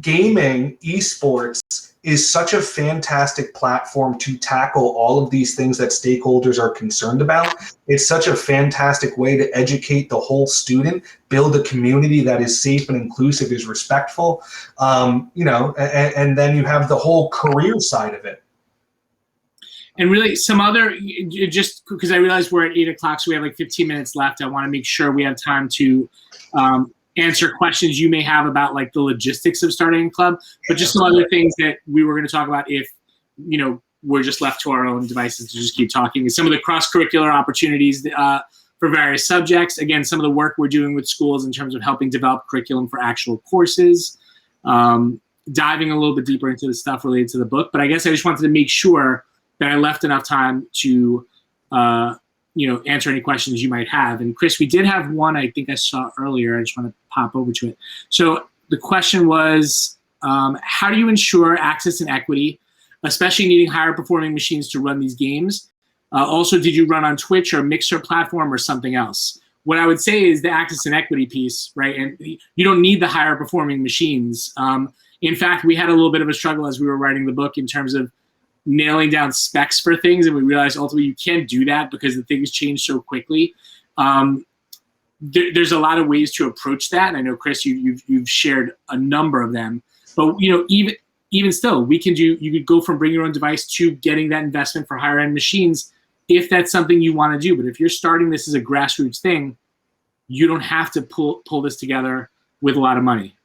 gaming, esports, is such a fantastic platform to tackle all of these things that stakeholders are concerned about. It's such a fantastic way to educate the whole student, build a community that is safe and inclusive, is respectful, and then you have the whole career side of it. And really some other, just because I realize we're at 8 o'clock, so we have like 15 minutes left. I want to make sure we have time to answer questions you may have about like the logistics of starting a club, but just some other things that we were going to talk about if, we're just left to our own devices to just keep talking, is some of the cross-curricular opportunities for various subjects. Again, some of the work we're doing with schools in terms of helping develop curriculum for actual courses, diving a little bit deeper into the stuff related to the book. But I guess I just wanted to make sure that I left enough time to answer any questions you might have. And Chris, we did have one I think I saw earlier. I just want to pop over to it. So the question was, how do you ensure access and equity, especially needing higher performing machines to run these games? Also, did you run on Twitch or Mixer platform or something else? What I would say is the access and equity piece, right? And you don't need the higher performing machines. In fact, we had a little bit of a struggle as we were writing the book in terms of nailing down specs for things, and we realized ultimately you can't do that because the things change so quickly. There's a lot of ways to approach that, and I know Chris, you've shared a number of them. But even still, you could go from bring your own device to getting that investment for higher end machines if that's something you want to do. But if you're starting this as a grassroots thing, you don't have to pull this together with a lot of money.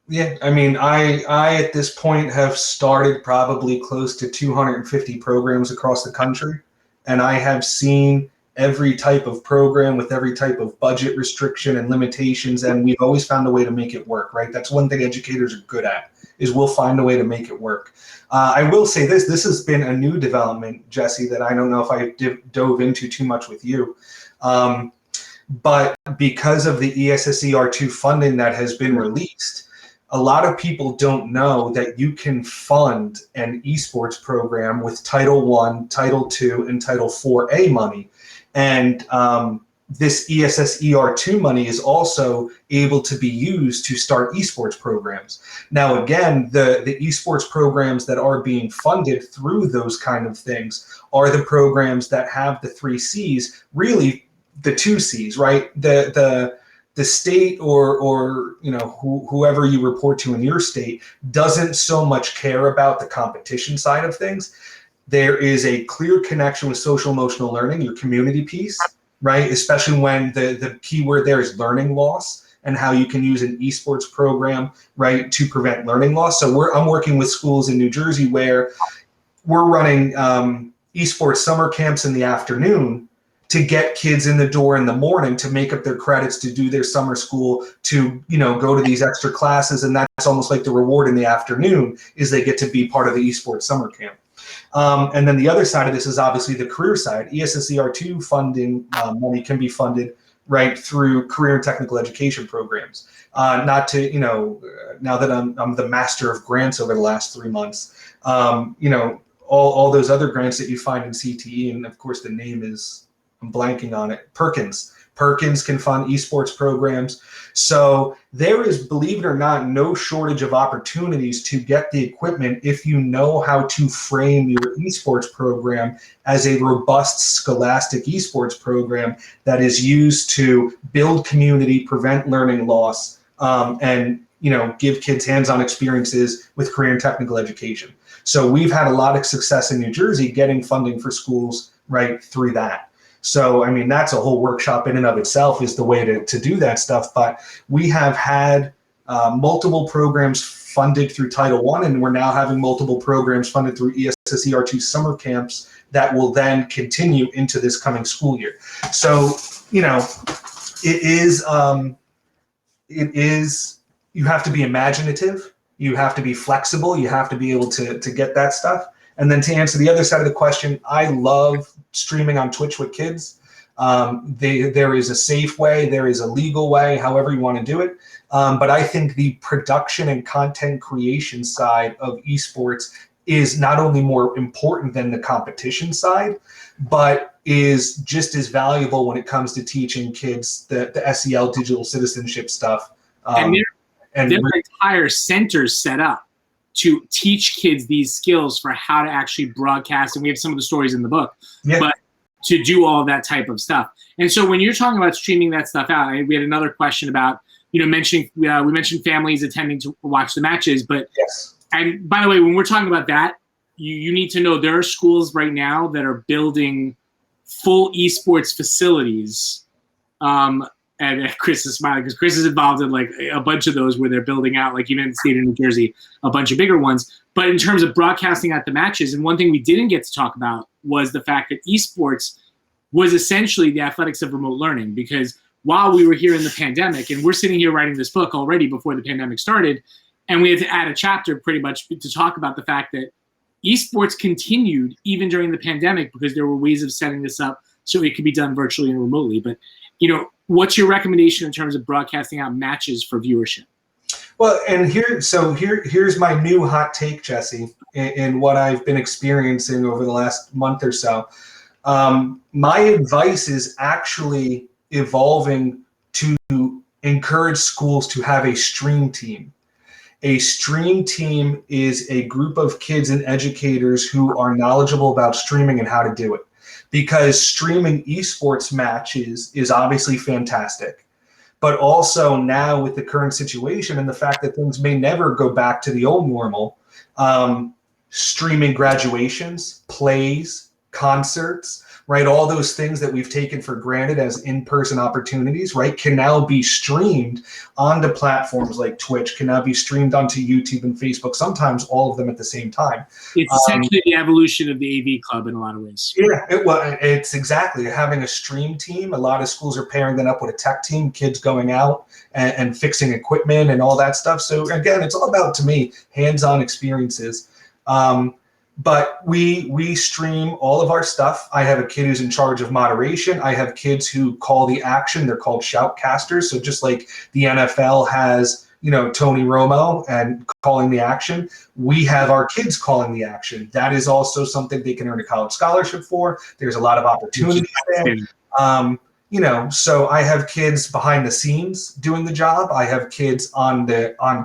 Yeah, I mean, I at this point have started probably close to 250 programs across the country, and I have seen every type of program with every type of budget restriction and limitations, and we've always found a way to make it work, right? That's one thing educators are good at, is we'll find a way to make it work. I will say this has been a new development, Jesse, that I don't know if I dove into too much with you. But because of the ESSER2 funding that has been released, a lot of people don't know that you can fund an esports program with Title I, Title II, and Title IV-A money. And this ESSER2 money is also able to be used to start esports programs. Now, again, the esports programs that are being funded through those kind of things are the programs that have the 3 C's, really the 2 C's, right? The state or whoever you report to in your state doesn't so much care about the competition side of things. There is a clear connection with social emotional learning, your community piece, right? Especially when the key word there is learning loss and how you can use an esports program, right, to prevent learning loss. So I'm working with schools in New Jersey where we're running esports summer camps in the afternoon to get kids in the door in the morning to make up their credits to do their summer school, to go to these extra classes, and that's almost like the reward in the afternoon is they get to be part of the esports summer camp. And then the other side of this is obviously the career side. ESSER2 funding money can be funded right through career and technical education programs. Not to, now that I'm the master of grants over the last 3 months, all those other grants that you find in CTE, and of course the name is, I'm blanking on it, Perkins Perkins can fund esports programs. So there is, believe it or not, no shortage of opportunities to get the equipment if you know how to frame your esports program as a robust scholastic esports program that is used to build community, prevent learning loss, and give kids hands-on experiences with career and technical education. So we've had a lot of success in New Jersey getting funding for schools right through that. So, I mean, that's a whole workshop in and of itself is the way to do that stuff. But we have had multiple programs funded through Title I, and we're now having multiple programs funded through ESSER2 summer camps that will then continue into this coming school year. So, it is, you have to be imaginative, you have to be flexible, you have to be able to get that stuff. And then to answer the other side of the question, I love streaming on Twitch with kids. There is a safe way, there is a legal way, however you want to do it. But I think the production and content creation side of esports is not only more important than the competition side, but is just as valuable when it comes to teaching kids the SEL digital citizenship stuff. And there are entire centers set up to teach kids these skills for how to actually broadcast. And we have some of the stories in the book, but to do all that type of stuff. And so when you're talking about streaming that stuff out, we had another question about, we mentioned families attending to watch the matches, but and by the way, when we're talking about that, you need to know there are schools right now that are building full esports facilities. And Chris is smiling because Chris is involved in like a bunch of those where they're building out, like even in the state of New Jersey, a bunch of bigger ones. But in terms of broadcasting at the matches, and one thing we didn't get to talk about was the fact that esports was essentially the athletics of remote learning, because while we were here in the pandemic, and we're sitting here writing this book already before the pandemic started, and we had to add a chapter pretty much to talk about the fact that esports continued even during the pandemic because there were ways of setting this up so it could be done virtually and remotely. But, what's your recommendation in terms of broadcasting out matches for viewership? Well, and here's my new hot take, Jesse, in what I've been experiencing over the last month or so. My advice is actually evolving to encourage schools to have a stream team. A stream team is a group of kids and educators who are knowledgeable about streaming and how to do it. Because streaming esports matches is obviously fantastic. But also now with the current situation and the fact that things may never go back to the old normal, streaming graduations, plays, concerts, right? All those things that we've taken for granted as in-person opportunities, right, can now be streamed onto platforms like Twitch, can now be streamed onto YouTube and Facebook, sometimes all of them at the same time. It's essentially the evolution of the AV club in a lot of ways. Yeah, it's exactly having a stream team. A lot of schools are pairing that up with a tech team, kids going out and fixing equipment and all that stuff. So again, it's all about, to me, hands-on experiences. But we stream all of our stuff. I have a kid who's in charge of moderation. I have kids who call the action. They're called shoutcasters. So just like the NFL has, Tony Romo and calling the action, we have our kids calling the action. That is also something they can earn a college scholarship for. There's a lot of opportunity there. So I have kids behind the scenes doing the job. I have kids on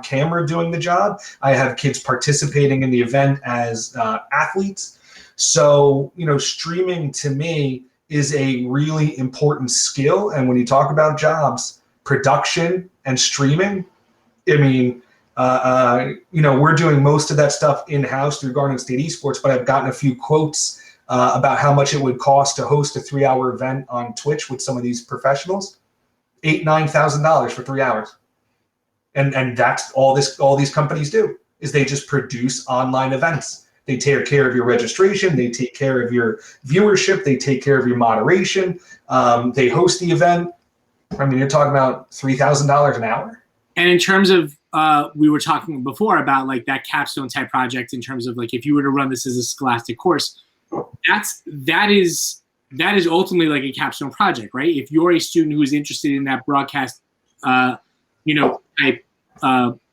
camera doing the job. I have kids participating in the event as athletes. So, streaming to me is a really important skill. And when you talk about jobs, production and streaming, I mean, we're doing most of that stuff in-house through Garden State Esports, but I've gotten a few quotes about how much it would cost to host a 3-hour event on Twitch with some of these professionals. $8,000-9,000 for 3 hours. And that's all these companies do, is they just produce online events. They take care of your registration, they take care of your viewership, they take care of your moderation, they host the event. I mean, you're talking about $3,000 an hour. And in terms of, we were talking before about like that capstone type project in terms of like, if you were to run this as a Scholastic course, that is ultimately like a capstone project, right? If you're a student who is interested in that broadcast, type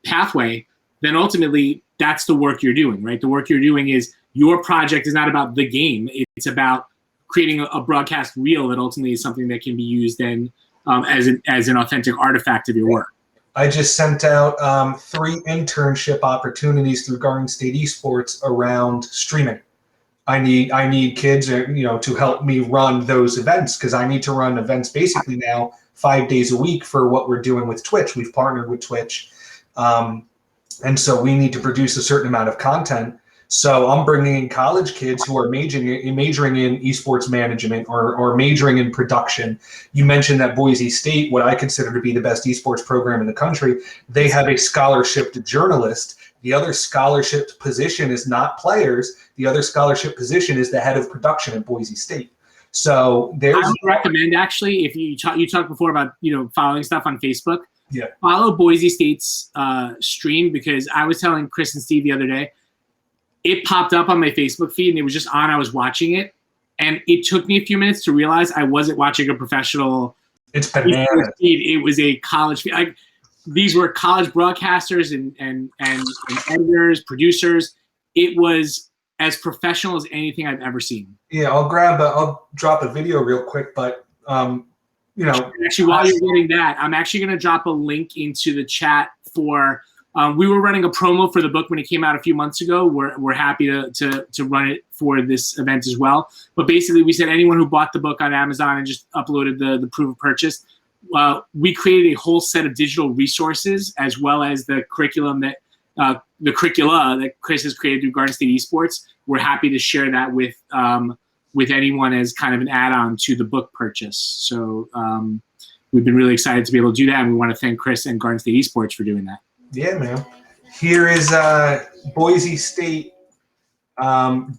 pathway, then ultimately that's the work you're doing, right? The work you're doing is your project is not about the game. It's about creating a broadcast reel that ultimately is something that can be used then as an authentic artifact of your work. I just sent out 3 internship opportunities through Garden State Esports around streaming. I need kids, to help me run those events, because I need to run events basically now 5 days a week for what we're doing with Twitch. We've partnered with Twitch, and so we need to produce a certain amount of content. So I'm bringing in college kids who are majoring in esports management or majoring in production. You mentioned that Boise State, what I consider to be the best esports program in the country, they have a scholarship journalist. The other scholarship position is not players. The other scholarship position is the head of production at Boise State. So I would recommend, actually, if you talked before about following stuff on Facebook. Yeah. Follow Boise State's stream, because I was telling Chris and Steve the other day, it popped up on my Facebook feed and it was just on. I was watching it, and it took me a few minutes to realize I wasn't watching a professional. It's bananas. Feed. It was a college feed. These were college broadcasters and editors, producers. It was as professional as anything I've ever seen. Yeah, I'll drop a video real quick, but actually, while you're getting that, I'm actually going to drop a link into the chat for. We were running a promo for the book when it came out a few months ago. We're happy to run it for this event as well. But basically, we said anyone who bought the book on Amazon and just uploaded the proof of purchase, we created a whole set of digital resources, as well as the curricula that Chris has created through Garden State Esports. We're happy to share that with anyone as kind of an add-on to the book purchase. So we've been really excited to be able to do that, and we want to thank Chris and Garden State Esports for doing that. Yeah, man. Here is Boise State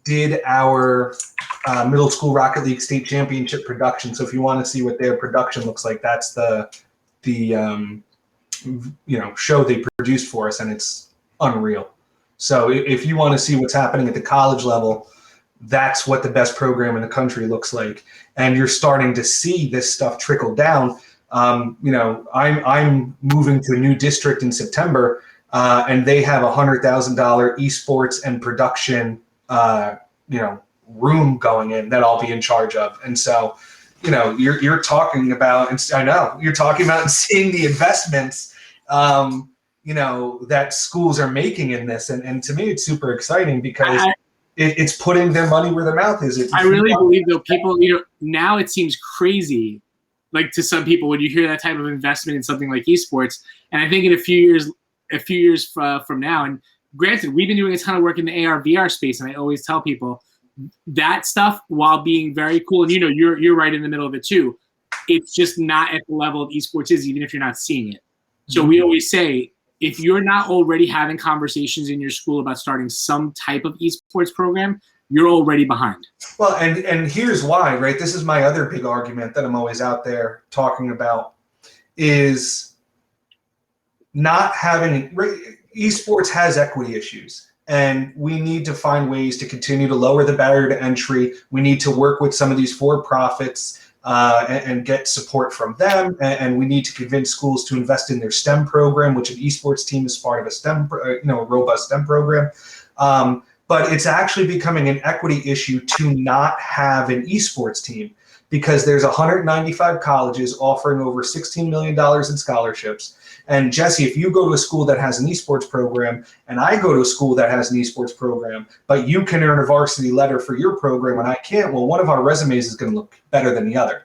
did our middle school Rocket League state championship production. So if you want to see what their production looks like, that's the show they produced for us, and it's unreal. So if you want to see what's happening at the college level, that's what the best program in the country looks like. And you're starting to see this stuff trickle down. I'm moving to a new district in September, and they have $100,000 esports and production, room going in that I'll be in charge of. And so, you're talking about, and I know you're talking about and seeing the investments, that schools are making in this. And to me, it's super exciting because it's putting their money where their mouth is. I really believe, though, people, now it seems crazy, like to some people, when you hear that type of investment in something like esports. And I think in a few years from now, and granted, we've been doing a ton of work in the AR VR space, and I always tell people that stuff, while being very cool, and you're right in the middle of it too, it's just not at the level of esports is, even if you're not seeing it. So we always say, if you're not already having conversations in your school about starting some type of esports program, you're already behind. Well, and here's why, right? This is my other big argument that I'm always out there talking about, is not having, esports has equity issues, and we need to find ways to continue to lower the barrier to entry. We need to work with some of these for-profits and get support from them, and we need to convince schools to invest in their STEM program, which an esports team is part of a STEM, a robust STEM program. But it's actually becoming an equity issue to not have an esports team, because there's 195 colleges offering over $16 million in scholarships. And Jesse, if you go to a school that has an esports program, and I go to a school that has an esports program, but you can earn a varsity letter for your program and I can't, well, one of our resumes is going to look better than the other.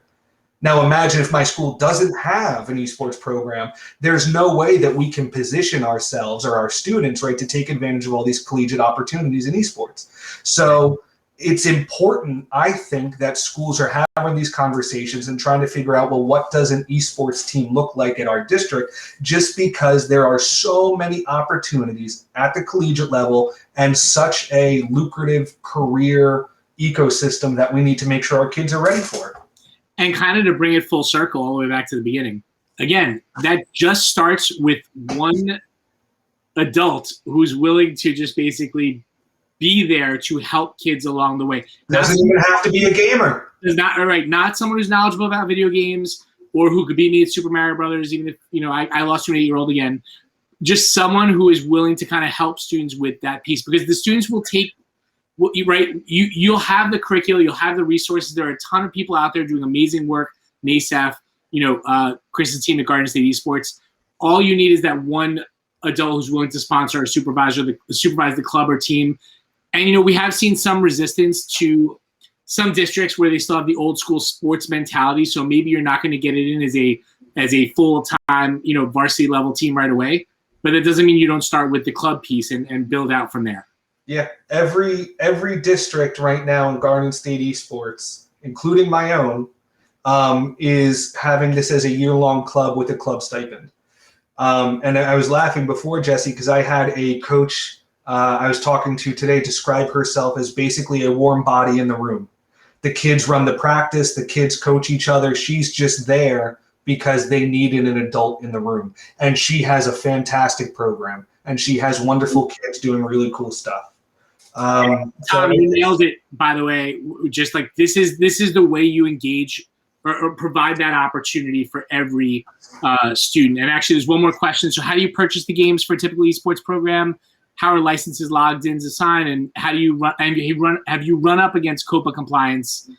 Now imagine if my school doesn't have an esports program, there's no way that we can position ourselves or our students, right, to take advantage of all these collegiate opportunities in esports. So it's important, I think, that schools are having these conversations and trying to figure out, well, what does an esports team look like at our district? Just because there are so many opportunities at the collegiate level and such a lucrative career ecosystem that we need to make sure our kids are ready for it. And kind of to bring it full circle all the way back to the beginning, again, that just starts with one adult who's willing to just basically be there to help kids along the way. Doesn't even have to be a gamer. Not someone who's knowledgeable about video games or who could beat me at Super Mario Brothers, even if I lost to an 8-year-old again. Just someone who is willing to kind of help students with that piece, because the students will take what you'll have the curricula, you'll have the resources. There are a ton of people out there doing amazing work, NASAF, Chris's team at Garden State Esports, all you need is that one adult who's willing to sponsor or supervise the club or team. And, we have seen some resistance to some districts where they still have the old school sports mentality. So maybe you're not going to get it in as a full-time, varsity level team right away. But that doesn't mean you don't start with the club piece and build out from there. Yeah, every district right now in Garden State Esports, including my own, is having this as a year-long club with a club stipend. And I was laughing before, Jesse, because I had a coach I was talking to today describe herself as basically a warm body in the room. The kids run the practice, the kids coach each other. She's just there because they needed an adult in the room. And she has a fantastic program, and she has wonderful kids doing really cool stuff. Tom, you nailed it, by the way. Just like this is the way you engage or provide that opportunity for every student. And actually, there's one more question. So how do you purchase the games for a typical esports program? How are licenses logged in, assigned, and how do you run? And have you run up against COPA compliance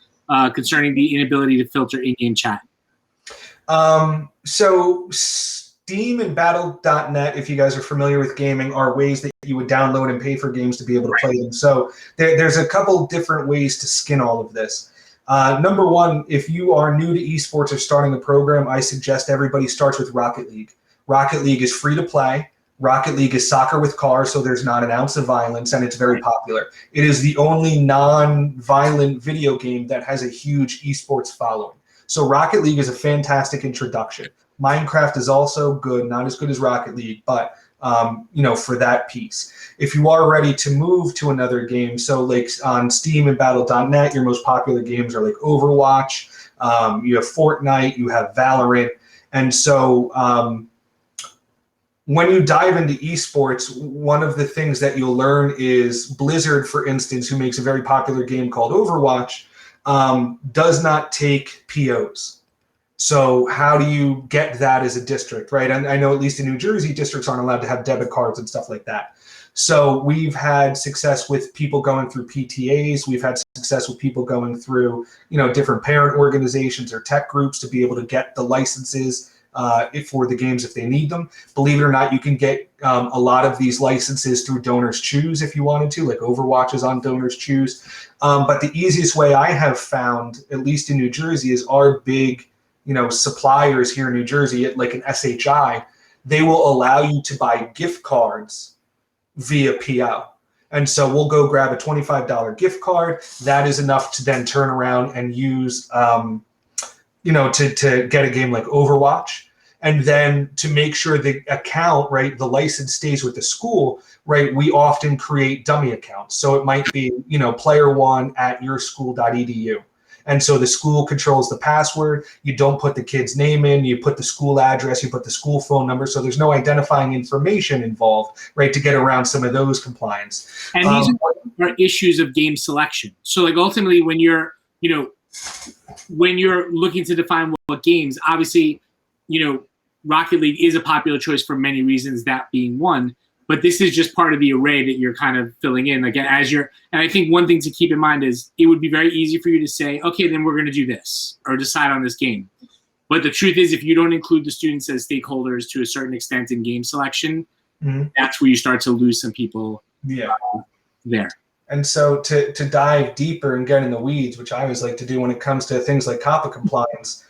concerning the inability to filter in-game chat? So Steam and Battle.net, if you guys are familiar with gaming, are ways that you would download and pay for games to be able to play them. So there's a couple different ways to skin all of this. Number one, if you are new to esports or starting a program, I suggest everybody starts with Rocket League. Rocket League is free to play. Rocket League is soccer with cars, so there's not an ounce of violence, and it's very popular. It is the only non-violent video game that has a huge esports following. So Rocket League is a fantastic introduction. Minecraft is also good, not as good as Rocket League, but for that piece. If you are ready to move to another game, so like on Steam and Battle.net, your most popular games are like Overwatch, you have Fortnite, you have Valorant, and so when you dive into esports, one of the things that you'll learn is Blizzard, for instance, who makes a very popular game called Overwatch, does not take POs. So how do you get that as a district, right? And I know at least in New Jersey, districts aren't allowed to have debit cards and stuff like that. So we've had success with people going through PTAs. We've had success with people going through, different parent organizations or tech groups to be able to get the licenses for the games if they need them. Believe it or not, you can get a lot of these licenses through Donors Choose if you wanted to, like Overwatch is on Donors Choose. But the easiest way I have found, at least in New Jersey, is our big suppliers here in New Jersey, like an SHI, they will allow you to buy gift cards via PO. And so we'll go grab a $25 gift card. That is enough to then turn around and use, to get a game like Overwatch. And then to make sure the account, right, the license stays with the school, right, we often create dummy accounts. So it might be, player1@yourschool.edu. And so the school controls the password. You don't put the kid's name in. You put the school address. You put the school phone number. So there's no identifying information involved, right, to get around some of those compliance. And these are issues of game selection. So, like, ultimately, when you're looking to define what games, obviously, Rocket League is a popular choice for many reasons, that being one. But this is just part of the array that you're kind of filling in. Again, and I think one thing to keep in mind is it would be very easy for you to say, okay, then we're going to do this or decide on this game. But the truth is, if you don't include the students as stakeholders to a certain extent in game selection, that's where you start to lose some people there. And so to dive deeper and get in the weeds, which I always like to do when it comes to things like COPPA compliance,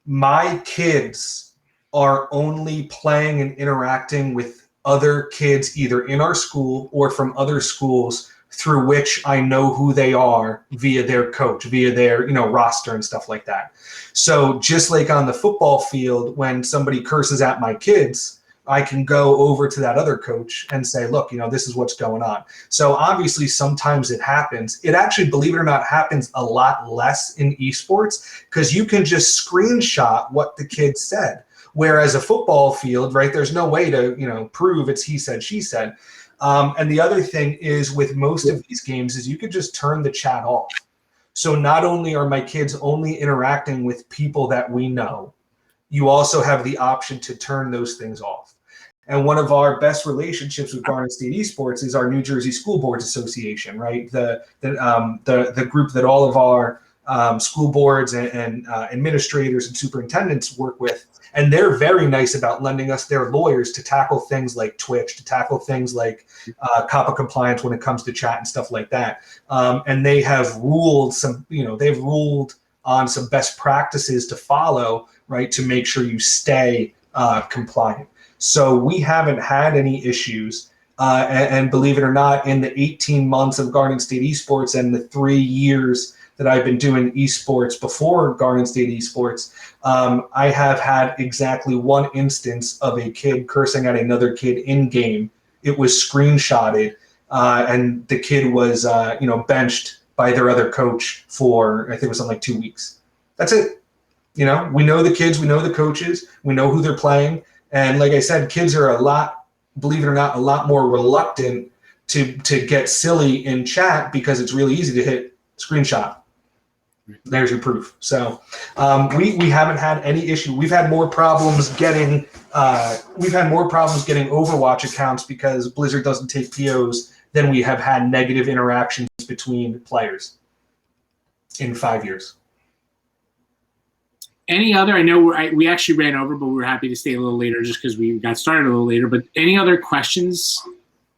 my kids are only playing and interacting with other kids either in our school or from other schools through which I know who they are via their coach, via their roster and stuff like that. So just like on the football field, when somebody curses at my kids, I can go over to that other coach and say, look, this is what's going on. So obviously sometimes it happens. It actually, believe it or not, happens a lot less in esports because you can just screenshot what the kid said. Whereas a football field, right, there's no way to, prove it's he said, she said. And the other thing is with most of these games is you could just turn the chat off. So not only are my kids only interacting with people that we know, you also have the option to turn those things off. And one of our best relationships with Garden State Esports is our New Jersey School Boards Association, right? The group that all of our school boards and administrators and superintendents work with. And they're very nice about lending us their lawyers to tackle things like Twitch, to tackle things like COPPA compliance when it comes to chat and stuff like that. And they have ruled they've ruled on some best practices to follow, right, to make sure you stay compliant. So we haven't had any issues. And believe it or not, in the 18 months of Garden State Esports and the 3 years that I've been doing esports before Garden State Esports, I have had exactly one instance of a kid cursing at another kid in game. It was screenshotted, and the kid was, benched by their other coach for, I think it was something like 2 weeks. That's it. We know the kids, we know the coaches, we know who they're playing. And like I said, kids are believe it or not, a lot more reluctant to get silly in chat because it's really easy to hit screenshot. There's your proof. So we haven't had any issue. We've had more problems getting Overwatch accounts because Blizzard doesn't take POs than we have had negative interactions between players in 5 years. Any other? I know we actually ran over, but we were happy to stay a little later just because we got started a little later. But any other questions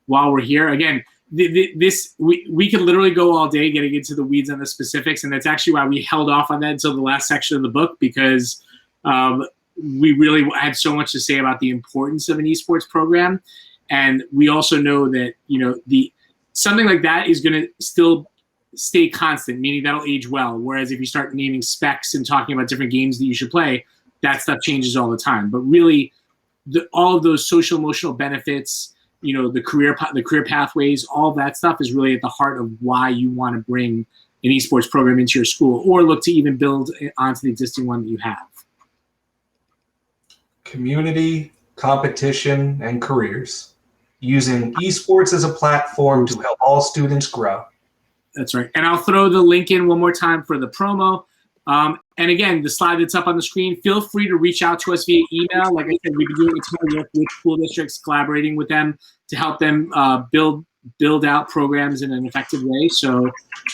while we're here? Again, we could literally go all day getting into the weeds on the specifics, and that's actually why we held off on that until the last section of the book, because we really had so much to say about the importance of an esports program. And we also know that something like that is going to still stay constant, meaning that'll age well. Whereas if you start naming specs and talking about different games that you should play, that stuff changes all the time. But really, all of those social emotional benefits, the career pathways, all that stuff is really at the heart of why you want to bring an esports program into your school or look to even build onto the existing one that you have. Community, competition, and careers. Using esports as a platform to help all students grow. That's right. And I'll throw the link in one more time for the promo. And again, the slide that's up on the screen, feel free to reach out to us via email. Like I said, we've been doing a ton of work with school districts, collaborating with them to help them build out programs in an effective way. So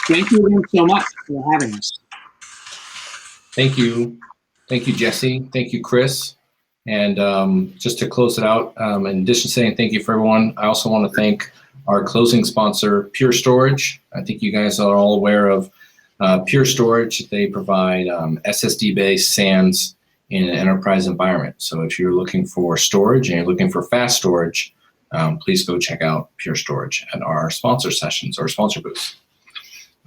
thank you again so much for having us. Thank you. Thank you, Jesse. Thank you, Chris. And just to close it out, in addition to saying thank you for everyone, I also want to thank our closing sponsor, Pure Storage. I think you guys are all aware of Pure Storage. They provide SSD-based SANs in an enterprise environment. So if you're looking for storage and you're looking for fast storage, please go check out Pure Storage at our sponsor sessions or sponsor booths.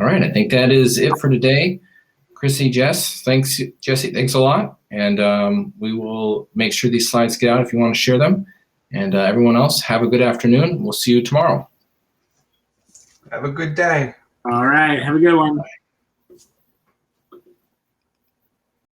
All right, I think that is it for today. Chrissy, Jesse, thanks a lot. And we will make sure these slides get out if you want to share them. And everyone else, have a good afternoon. We'll see you tomorrow. Have a good day. All right. Have a good one.